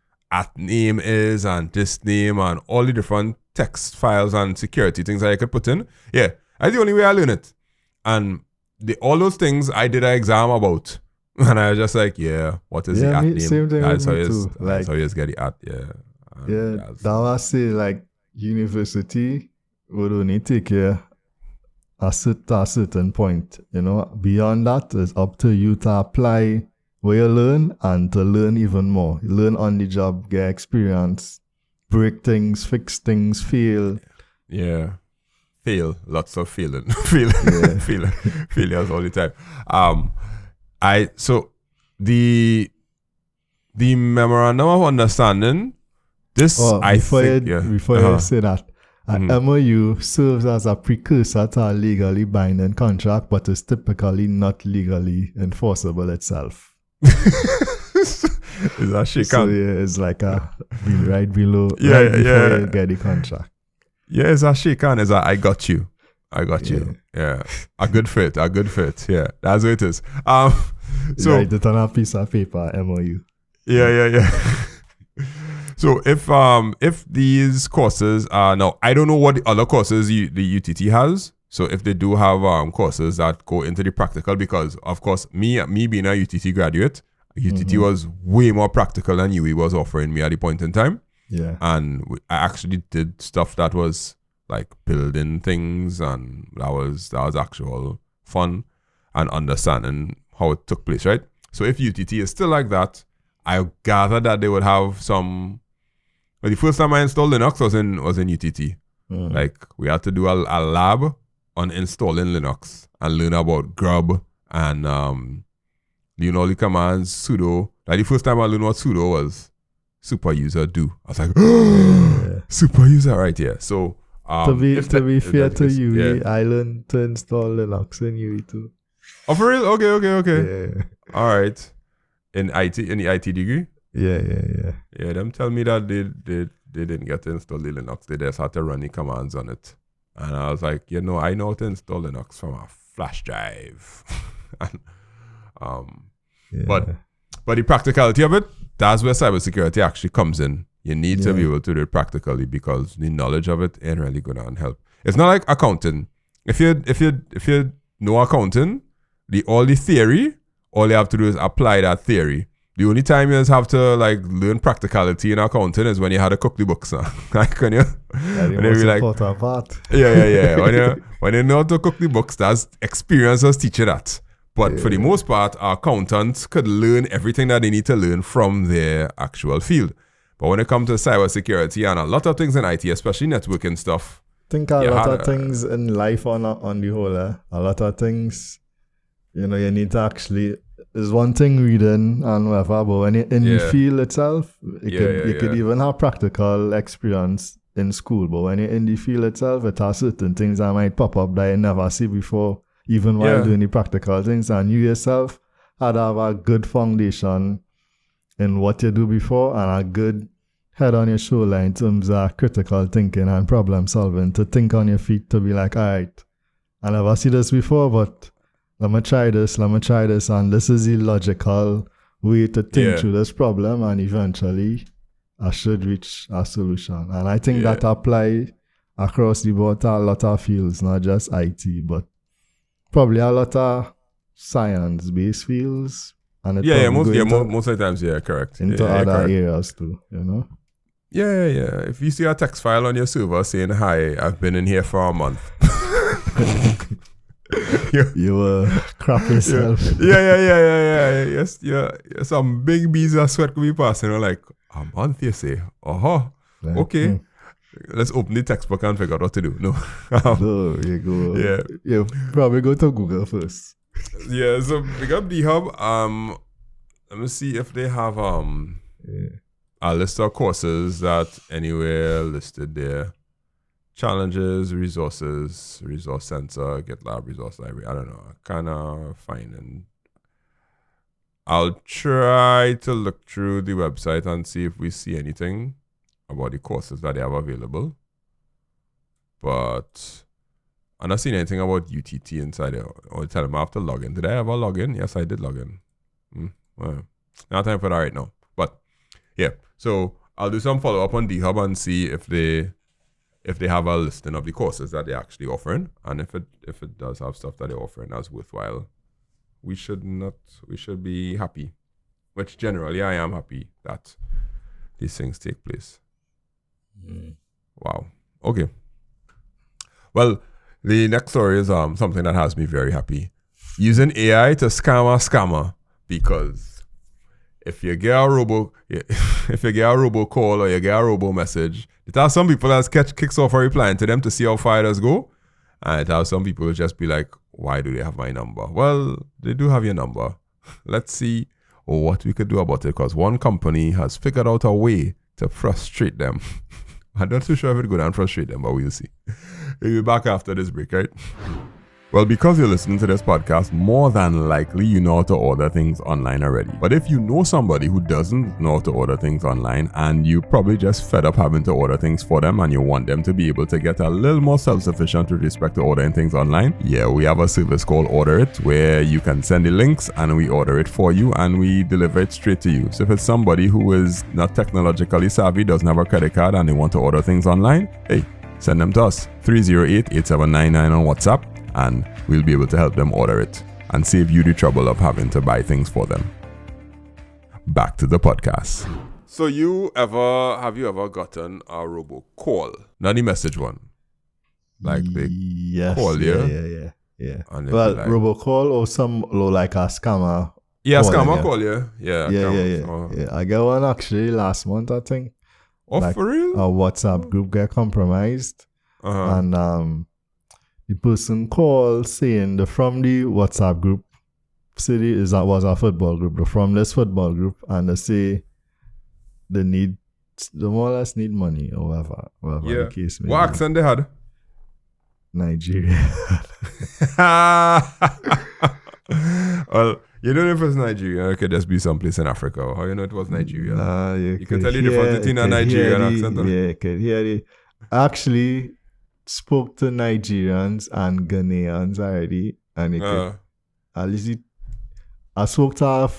@name is and this name and all the different text files and security things that I could put in. Yeah, that's the only way I learn it. And all those things I did an exam about. And I was just like, what is the @name? Same thing That's how with me you get the @ that was say like university would only take you a certain point. Beyond that, it's up to you to apply where you learn and to learn even more. You learn on the job, get experience, break things, fix things, fail. Yeah. Fail. Lots of failing. Failures all the time. So the memorandum of understanding, before you say that, an MOU serves as a precursor to a legally binding contract, but is typically not legally enforceable itself. Is that shake So it's like right below before you get the contract. Yeah, it's a shake hand. It's a I got you. Yeah. A good fit. Yeah. That's what it is. So write it on a piece of paper, MOU. Yeah. So if these courses are now, I don't know what the other courses the UTT has. So if they do have courses that go into the practical, because of course me being a UTT graduate, UTT was way more practical than UE was offering me at the point in time. Yeah. And I actually did stuff that was like building things, and that was actual fun and understanding how it took place, right? So if UTT is still like that, I gather that they would have some. Well, the first time I installed Linux was in UTT. Like we had to do a lab on installing Linux and learn about grub and all the commands, sudo. Like the first time I learned what sudo was, super user do. I was like, super user, right here. So to be fair to UE, I learned to install Linux in UE too. Oh, for real? Okay. Yeah. All right. In the IT degree? Yeah. Yeah, them tell me that they didn't get to install the Linux. They just had to run the commands on it. And I was like, I know how to install Linux from a flash drive. and, But the practicality of it, that's where cybersecurity actually comes in. You need to be able to do it practically because the knowledge of it ain't really gonna help. It's not like accounting. If you know accounting, all the theory, all you have to do is apply that theory. The only time you just have to like learn practicality in accounting is when you had to cook the books. Like when you important part. Yeah. when you know how to cook the books, that's experiences teach you that. But for the most part, our accountants could learn everything that they need to learn from their actual field. But when it comes to cybersecurity and a lot of things in IT, especially networking stuff, I think a lot of things in life on the whole, a lot of things, you need to actually. There's one thing reading and whatever, but when you're in the field itself, you could even have practical experience in school. But when you're in the field itself, it has certain things that might pop up that you never see before, even while doing the practical things. And you yourself had to have a good foundation in what you do before and a good head on your shoulder in terms of critical thinking and problem solving, to think on your feet, to be like, all right, I never see this before, but let me try this, and this is the logical way to think through this problem, and eventually I should reach a solution. And I think that apply across the board to a lot of fields, not just IT, but probably a lot of science-based fields. And most of the times, correct. Into other areas too, Yeah. If you see a text file on your server saying, "Hi, I've been in here for a month." You crap yourself. Yeah. Yes, some big bees of sweat could be passing. Like, a month, you say? Okay. Let's open the textbook and figure out what to do. No. You go. Yeah. You probably go to Google first. Yeah, so pick up the hub. Let me see if they have a list of courses that anywhere listed there. Challenges, resources, resource center, GitLab, resource library. I don't know. I kind of find and I'll try to look through the website and see if we see anything about the courses that they have available. But I'm not seeing anything about UTT inside there. I'll tell them I have to log in. Did I ever log in? Yes, I did log in. Well, not time for that right now. But yeah, so I'll do some follow up on DHub and see if they have a listing of the courses that they're actually offering, and if it does have stuff that they're offering that's worthwhile, we should be happy. Which generally I am happy that these things take place. Wow. Okay. Well, the next story is something that has me very happy. Using AI to scam a scammer, because if you get a robocall or you get a robo message, it has some people that kicks off a replying to them to see how far it does go. And it has some people who just be like, why do they have my number? Well, they do have your number. Let's see what we could do about it, because one company has figured out a way to frustrate them. I'm not too sure if it's going to frustrate them, but we'll see. We'll be back after this break, right? Well, because you're listening to this podcast, more than likely you know how to order things online already. But if you know somebody who doesn't know how to order things online, and you probably just fed up having to order things for them, and you want them to be able to get a little more self-sufficient with respect to ordering things online, we have a service called Order It, where you can send the links and we order it for you and we deliver it straight to you. So if it's somebody who is not technologically savvy, doesn't have a credit card, and they want to order things online, hey, send them to us, 308-8799 on WhatsApp. And we'll be able to help them order it and save you the trouble of having to buy things for them. Back to the podcast. So have you ever gotten a robocall? Not the message one. Like they call you. Yeah. Well, like, robocall or like a scammer. Yeah, scammer call you. Yeah. I got one actually last month, I think. Oh, like, for real? A WhatsApp group got compromised. And the person called saying from the WhatsApp group, was a football group, they're from this football group, and they say they more or less need money or whatever the case may be. What accent they had? Nigeria. Well, You don't know if it's Nigeria. It could just be someplace in Africa. How you know it was Nigeria? You can tell the difference between a Nigerian accent. Yeah, you could hear it. I actually spoke to Nigerians and Ghanaians already, and you could, at least I spoke to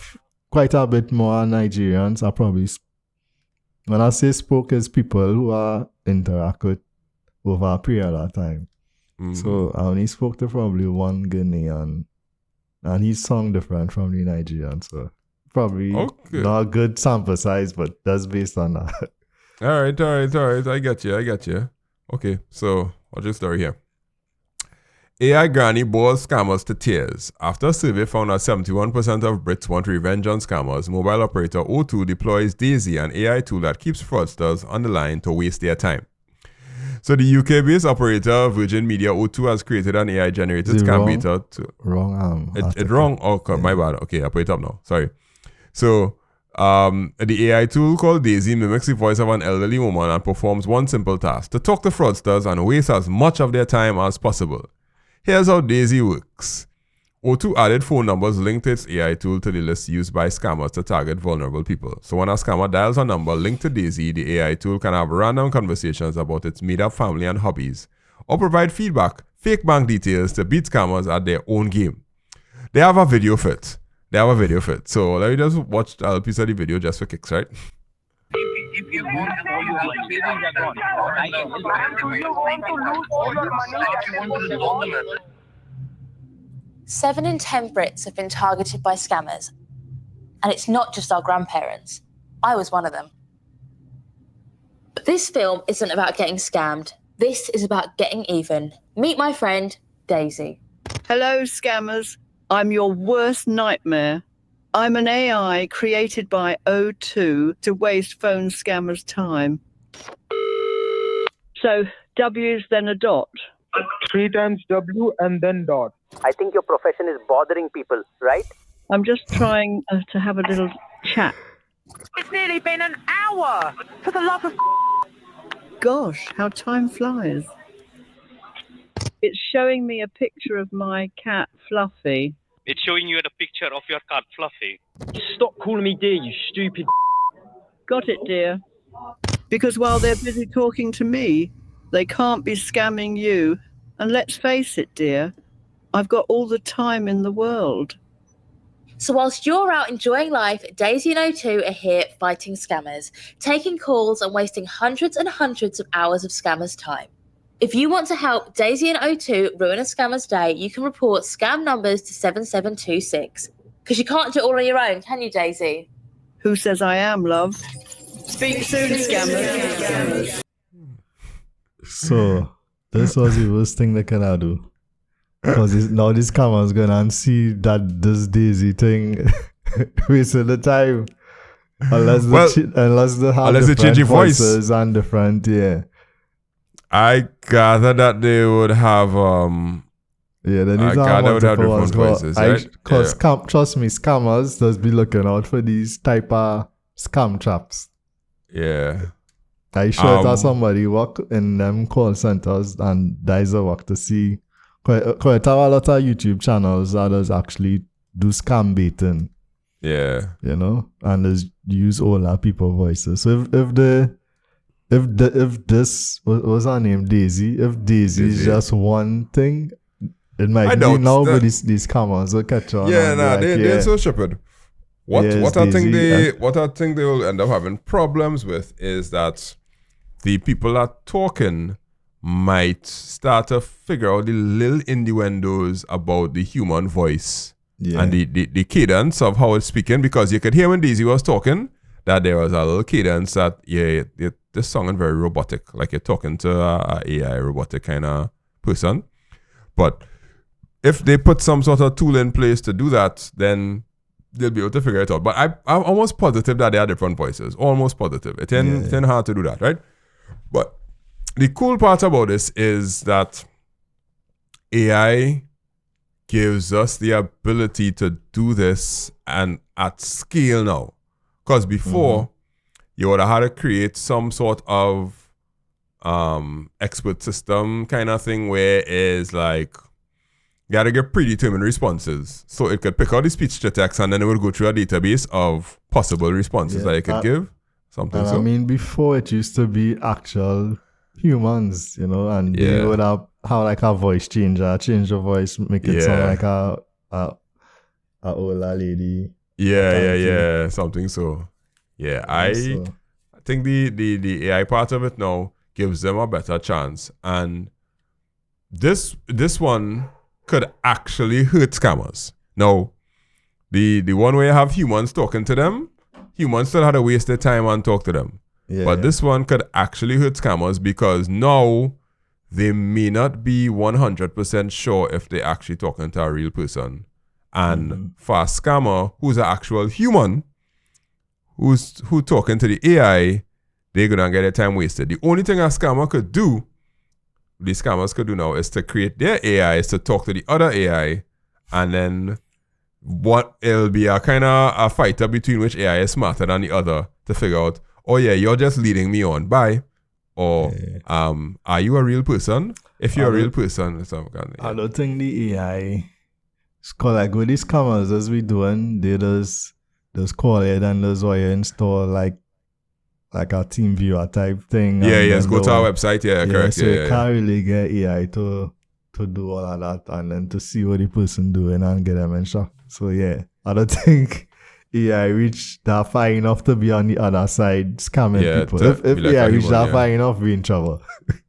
quite a bit more Nigerians. I probably, when I say spoke, is people who are interact with over a period of time. So I only spoke to probably one Ghanaian, and he sound different from the Nigerian. So probably not a good sample size, but that's based on that. All right. I get you. Okay, so what's your story here? AI granny bores scammers to tears. After a survey found that 71% of Brits want revenge on scammers, mobile operator O2 deploys Daisy, an AI tool that keeps fraudsters on the line to waste their time. So the UK-based operator Virgin Media O2 has created an AI-generated scam beta. Wrong. It's wrong? Oh, my bad. Okay, I'll put it up now. Sorry. So the AI tool called Daisy mimics the voice of an elderly woman and performs one simple task: to talk to fraudsters and waste as much of their time as possible. Here's how Daisy works. O2 added phone numbers linked to its AI tool to the list used by scammers to target vulnerable people. So when a scammer dials a number linked to Daisy, the AI tool can have random conversations about its made-up family and hobbies, or provide feedback, fake bank details to beat scammers at their own game. They have a video fit. So let me just watch a piece of the video just for kicks, right? If you want all your savings are gone, do you want to lose all your money? If you want to resolve the matter. 7 in 10 Brits have been targeted by scammers. And it's not just our grandparents. I was one of them. But this film isn't about getting scammed. This is about getting even. Meet my friend, Daisy. Hello, scammers. I'm your worst nightmare. I'm an AI created by O2 to waste phone scammers' time. So, W's then a dot. 3 times W and then dot. I think your profession is bothering people, right? I'm just trying to have a little chat. It's nearly been an hour. For the love of... Gosh, how time flies. It's showing me a picture of my cat, Fluffy. It's showing you a picture of your cat, Fluffy. Stop calling me dear, you stupid. Got it, dear. Because while they're busy talking to me, they can't be scamming you. And let's face it, dear, I've got all the time in the world. So whilst you're out enjoying life, Daisy and O2 are here fighting scammers, taking calls and wasting hundreds and hundreds of hours of scammers' time. If you want to help Daisy and O2 ruin a scammer's day, you can report scam numbers to 7726. Because you can't do it all on your own, can you, Daisy? Who says I am, love? Speak soon, scammers. So, this was the worst thing they can do. Because now this camera's going to see that this Daisy thing wasting the time. Unless they have different voices and different, yeah. I gather that they would have they need to have different voices, right? Because trust me, scammers just be looking out for these type of scam traps. Yeah. I sure that somebody work in them call centers and that is a work to see quite a lot of YouTube channels that does actually do scam baiting. Yeah. You know? And there's use all our people voices. So if this was her name, Daisy, if Daisy is just one thing, it might be now, but these cameras will catch on. Yeah, they're so stupid. What I think they will end up having problems with is that the people that are talking might start to figure out the little innuendos about the human voice and the cadence of how it's speaking, because you could hear when Daisy was talking that there was a little cadence that this sounded very robotic, like you're talking to a AI robotic kind of person. But if they put some sort of tool in place to do that, then they'll be able to figure it out. But I'm almost positive that they are different voices. Almost positive. It's hard to do that, right? But the cool part about this is that AI gives us the ability to do this and at scale now. Because before, you would have had to create some sort of expert system kind of thing where it's like you had to get predetermined responses. So it could pick out the speech to text and then it would go through a database of possible responses that it could give. Something so. I mean, before it used to be actual humans, and they would have like a voice changer, change the voice, make it sound like a older lady. Yeah, something so. Yeah, I think the AI part of it now gives them a better chance. And this one could actually hurt scammers. Now, the one where you have humans talking to them, humans still had to waste their time and talk to them. But this one could actually hurt scammers because now they may not be 100% sure if they're actually talking to a real person. And for a scammer who's an actual human, who's talking to the AI, they're going to get their time wasted. The only thing a scammer could do, the scammers could do now, is to create their AIs to talk to the other AI, and then it'll be a kind of a fighter between which AI is smarter than the other to figure out, oh yeah, you're just leading me on, bye. Or, are you a real person? If you're a real person, I don't think the AI, cause like with these scammers as we doing, they just call it and just wire install like a team viewer type thing. Yes, go to our website, correct. So you can't really get AI to do all of that and then to see what the person doing and get them in shock. So yeah, I don't think AI reached that far enough to be on the other side scamming people. If like AI reached that far enough, we're in trouble.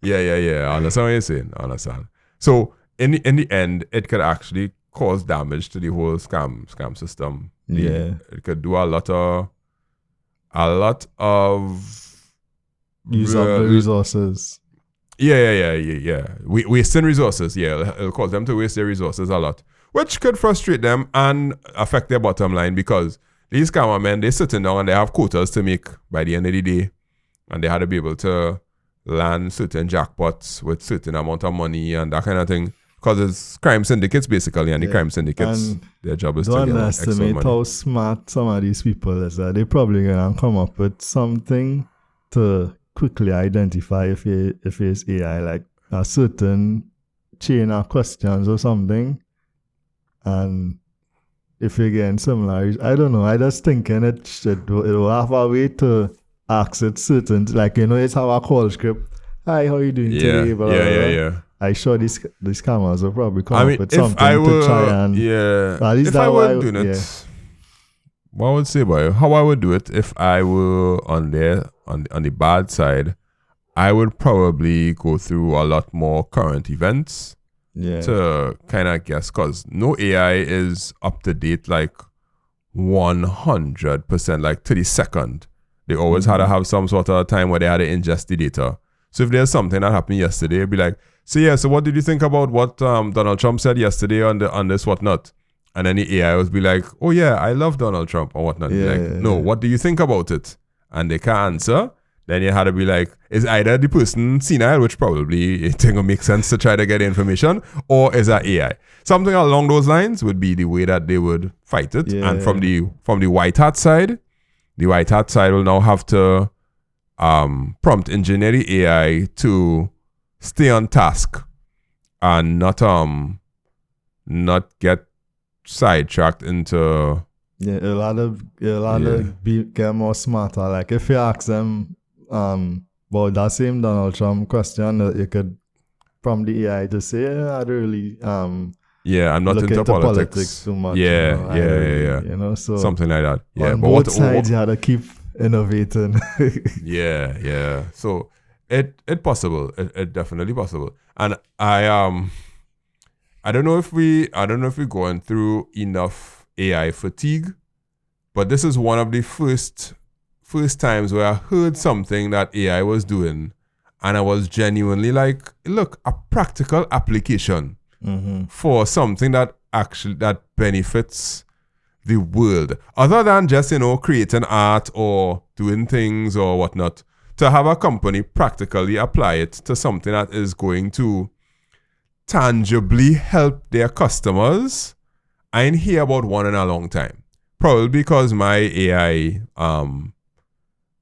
Yeah. I understand what you're saying. I understand. So in the end, it could actually cause damage to the whole scam system. It could do a lot of use of the resources. Yeah. Wasting resources. Yeah, it'll cause them to waste their resources a lot, which could frustrate them and affect their bottom line because these scammer men, they're sitting down and they have quotas to make by the end of the day, and they had to be able to land certain jackpots with certain amount of money and that kind of thing. Because it's crime syndicates basically, and the crime syndicates, their job is to get extra money. Don't underestimate how smart some of these people is. They're probably gonna come up with something to quickly identify if it's AI, like a certain chain of questions or something. And if you're getting similar, I don't know. I just thinking it'll have a way to ask it certain, like it's how a call script. Hi, how you doing today? Blah, blah, blah. Yeah. I sure these cameras will probably come up with something to try and... At least if I were doing it, what I would say about it, how I would do it if I were on the bad side, I would probably go through a lot more current events to kind of guess, because no AI is up to date like 100%, like to the second. They always had to have some sort of time where they had to ingest the data. So if there's something that happened yesterday, it'd be like, so what did you think about what Donald Trump said yesterday on this whatnot? And then the AI would be like, oh yeah, I love Donald Trump or whatnot. No, what do you think about it? And they can't answer. Then you had to be like, is either the person senile, which probably it will make sense to try to get information, or is that AI? Something along those lines would be the way that they would fight it. And from the white hat side, the white hat side will now have to prompt engineer the AI to stay on task and not get sidetracked into... Yeah, it'll have to get more smarter. Like if you ask them about that same Donald Trump question, you could prompt the AI to say, I don't really I'm not into politics too much. So something like that. Yeah, on both sides you had to keep innovating. So it possible. It definitely possible. And I don't know if we're going through enough AI fatigue, but this is one of the first times where I heard something that AI was doing, and I was genuinely like, look, a practical application for something that benefits the world, other than just creating art or doing things or whatnot. To have a company practically apply it to something that is going to tangibly help their customers, I ain't hear about one in a long time. Probably because my AI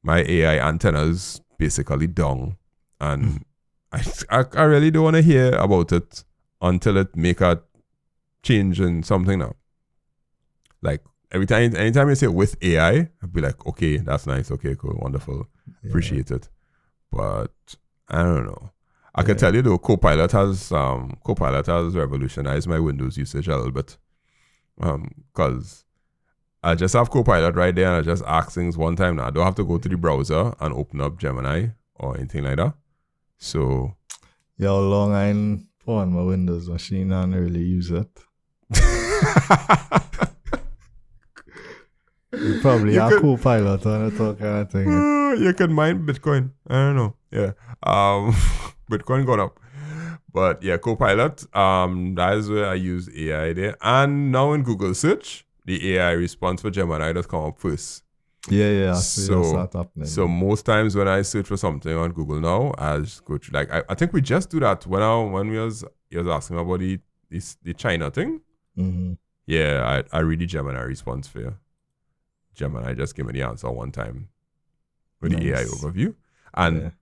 antennas basically down, and I really don't want to hear about it until it make a changing something now. Like anytime you say with AI, I'd be like, okay, that's nice. Okay, cool, wonderful, appreciate it. But I don't know. I can tell you though, Copilot has revolutionized my Windows usage a little bit. Because I just have Copilot right there and I just ask things one time now. I don't have to go to the browser and open up Gemini or anything like that. So how long I'm on my Windows machine and really use it. You probably have Copilot on it or kind of thing. You can mine Bitcoin. I don't know. Yeah. Bitcoin gone up. But yeah, Copilot, that is where I use AI there. And now in Google search, the AI response for Gemini does come up first. Yeah. So most times when I search for something on Google now, I just go through, like, I think we just do that when he was asking about the China thing. Mm-hmm. Yeah, I read the Gemini response for you. Gemini just gave me the answer one time with the AI overview. And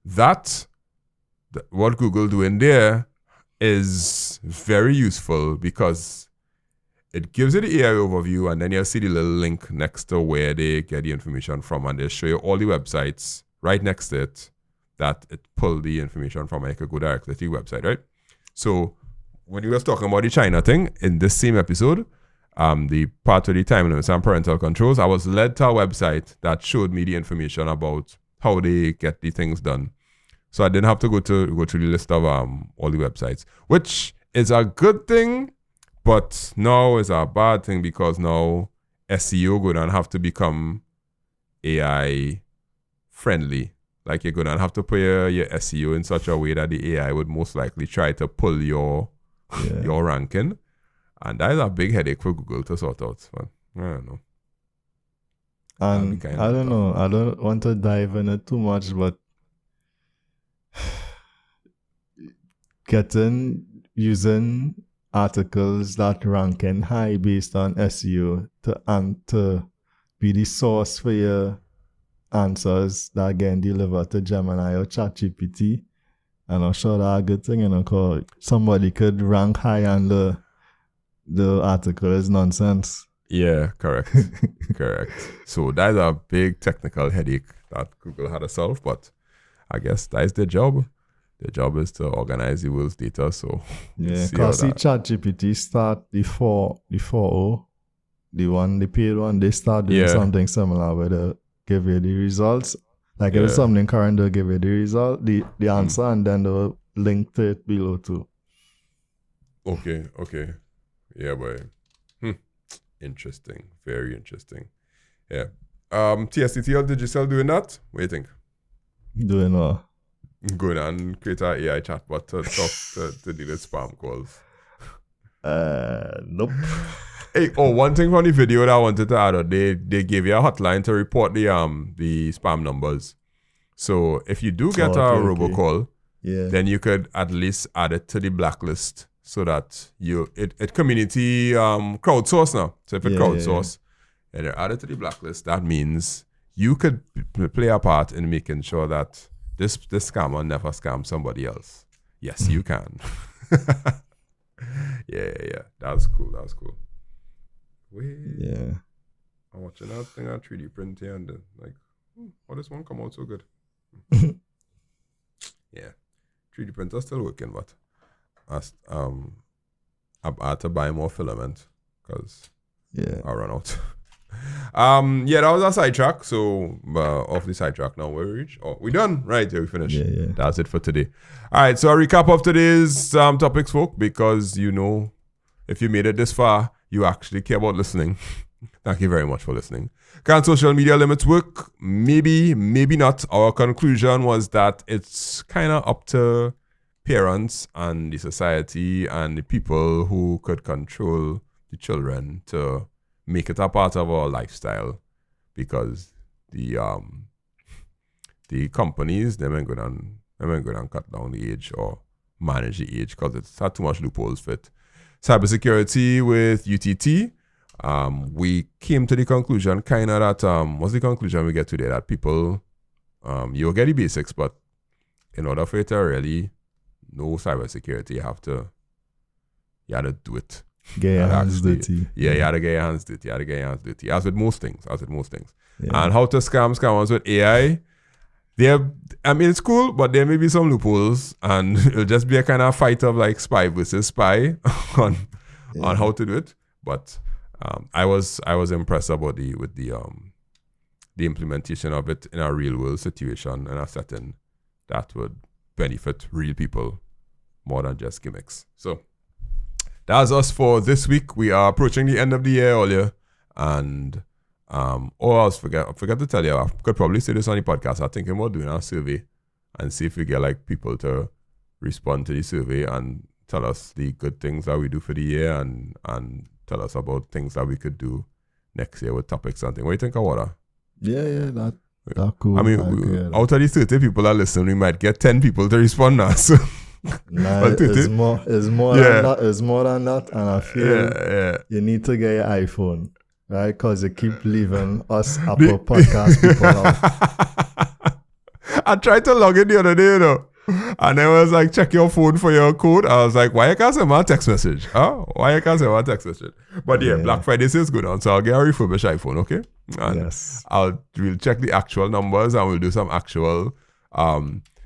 what Google doing there is very useful because it gives you the AI overview and then you'll see the little link next to where they get the information from and they show you all the websites right next to it that it pulled the information from and you could go directly to the website, right? So when you was talking about the China thing in this same episode, the part of the time limits and parental controls, I was led to a website that showed me the information about how they get the things done. So I didn't have to go through the list of all the websites, which is a good thing, but now is a bad thing because now SEO going to have to become AI friendly. Like you're going to have to put your SEO in such a way that the AI would most likely try to pull your ranking. And that is a big headache for Google to sort out. But I don't know. And I don't know. I don't want to dive in it too much, but using articles that ranking high based on SEO to be the source for your answers that again delivered to Gemini or ChatGPT. And I'm sure that's a good thing, because somebody could rank high and the article is nonsense. Yeah, correct. Correct. So that's a big technical headache that Google had to solve, but I guess that is their job. Their job is to organize the world's data. So because ChatGPT start the 4.0, the paid one, they start doing something similar where they give you the results. Like if it's something current, they'll give you the result, the answer, and then they'll link to it below too. Okay. Yeah, boy. Interesting. Very interesting. Yeah. TSTTL Digital doing that? What do you think? Doing what? Going and create an AI chatbot to talk to deal with spam calls. Nope. Hey, one thing from the video that I wanted to add, they gave you a hotline to report the spam numbers. So if you do get a robocall, then you could at least add it to the blacklist so that it community crowdsource now. So if it crowdsource and they're added to the blacklist, that means you could play a part in making sure that this scammer never scams somebody else. Yes, you can. Yeah. That was cool. Wait. Yeah. I'm watching that thing on 3D print here and then like, this one come out so good. Yeah. 3D printer's still working, but I had to buy more filament because I run out. That was our sidetrack. So off the sidetrack now, where we reach? Oh, we done? Right, we finished. Yeah. That's it for today. All right, so a recap of today's topics, folk, because if you made it this far, you actually care about listening. Thank you very much for listening. Can social media limits work? Maybe not. Our conclusion was that it's kind of up to parents and the society and the people who could control the children to make it a part of our lifestyle, because the companies they ain't gonna cut down the age or manage the age because it's had too much loopholes for it. Cybersecurity with UTT, we came to the conclusion that what's the conclusion we get today? That people you'll get the basics, but in order for it to really know cybersecurity, you have to do it. Get your hands Actually, dirty. Yeah, you had to get your hands dirty. As with most things. Yeah. And how to scam scammers with AI. It's cool, but there may be some loopholes, and it'll just be a kind of fight of like spy versus spy on how to do it. But I was impressed about the implementation of it in a real world situation and a setting that would benefit real people more than just gimmicks. So that's us for this week. We are approaching the end of the year earlier, and I forgot to tell you, I could probably say this on the podcast. I'm thinking about doing a survey and see if we get like people to respond to the survey and tell us the good things that we do for the year and tell us about things that we could do next year with topics and things. What do you think of water? Yeah, that cool. I mean, out of the 30 people that listen, we might get 10 people to respond now. So nah, it's more than that. It's more than that, and I feel you need to get your iPhone, right? Because you keep leaving us Apple Podcast people out. I tried to log in the other day, and I was like, check your phone for your code. I was like, why you can't send my text message? Huh? Why you can't send my text message? But yeah, Black Friday is good on, so I'll get a refurbished iPhone, okay? And yes. We'll check the actual numbers and we'll do some actual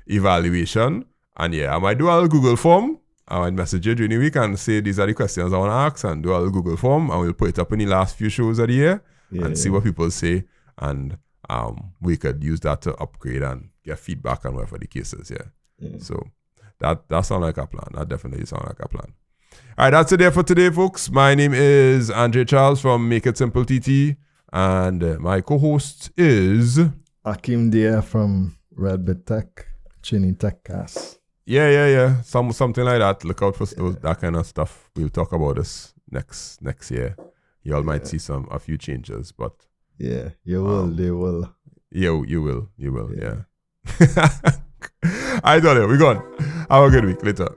evaluation. And yeah, I might do a little Google form. I might message you during the week and say these are the questions I want to ask, and do a little Google form, and we'll put it up in the last few shows of the year and see what people say. And we could use that to upgrade and get feedback on whatever the case is. Yeah. So that sounds like a plan. That definitely sounds like a plan. All right, that's it there for today, folks. My name is Andre Charles from MakeITsimpleTT, and my co-host is Akim Deer from Redbit Tech, Chinny Tech Cast. Yeah. Something like that. Look out for that kind of stuff. We'll talk about this next year. Y'all might see a few changes, but yeah, you will. They will. Yeah, you will. Yeah. I thought it. We're gone. Have a good week. Later.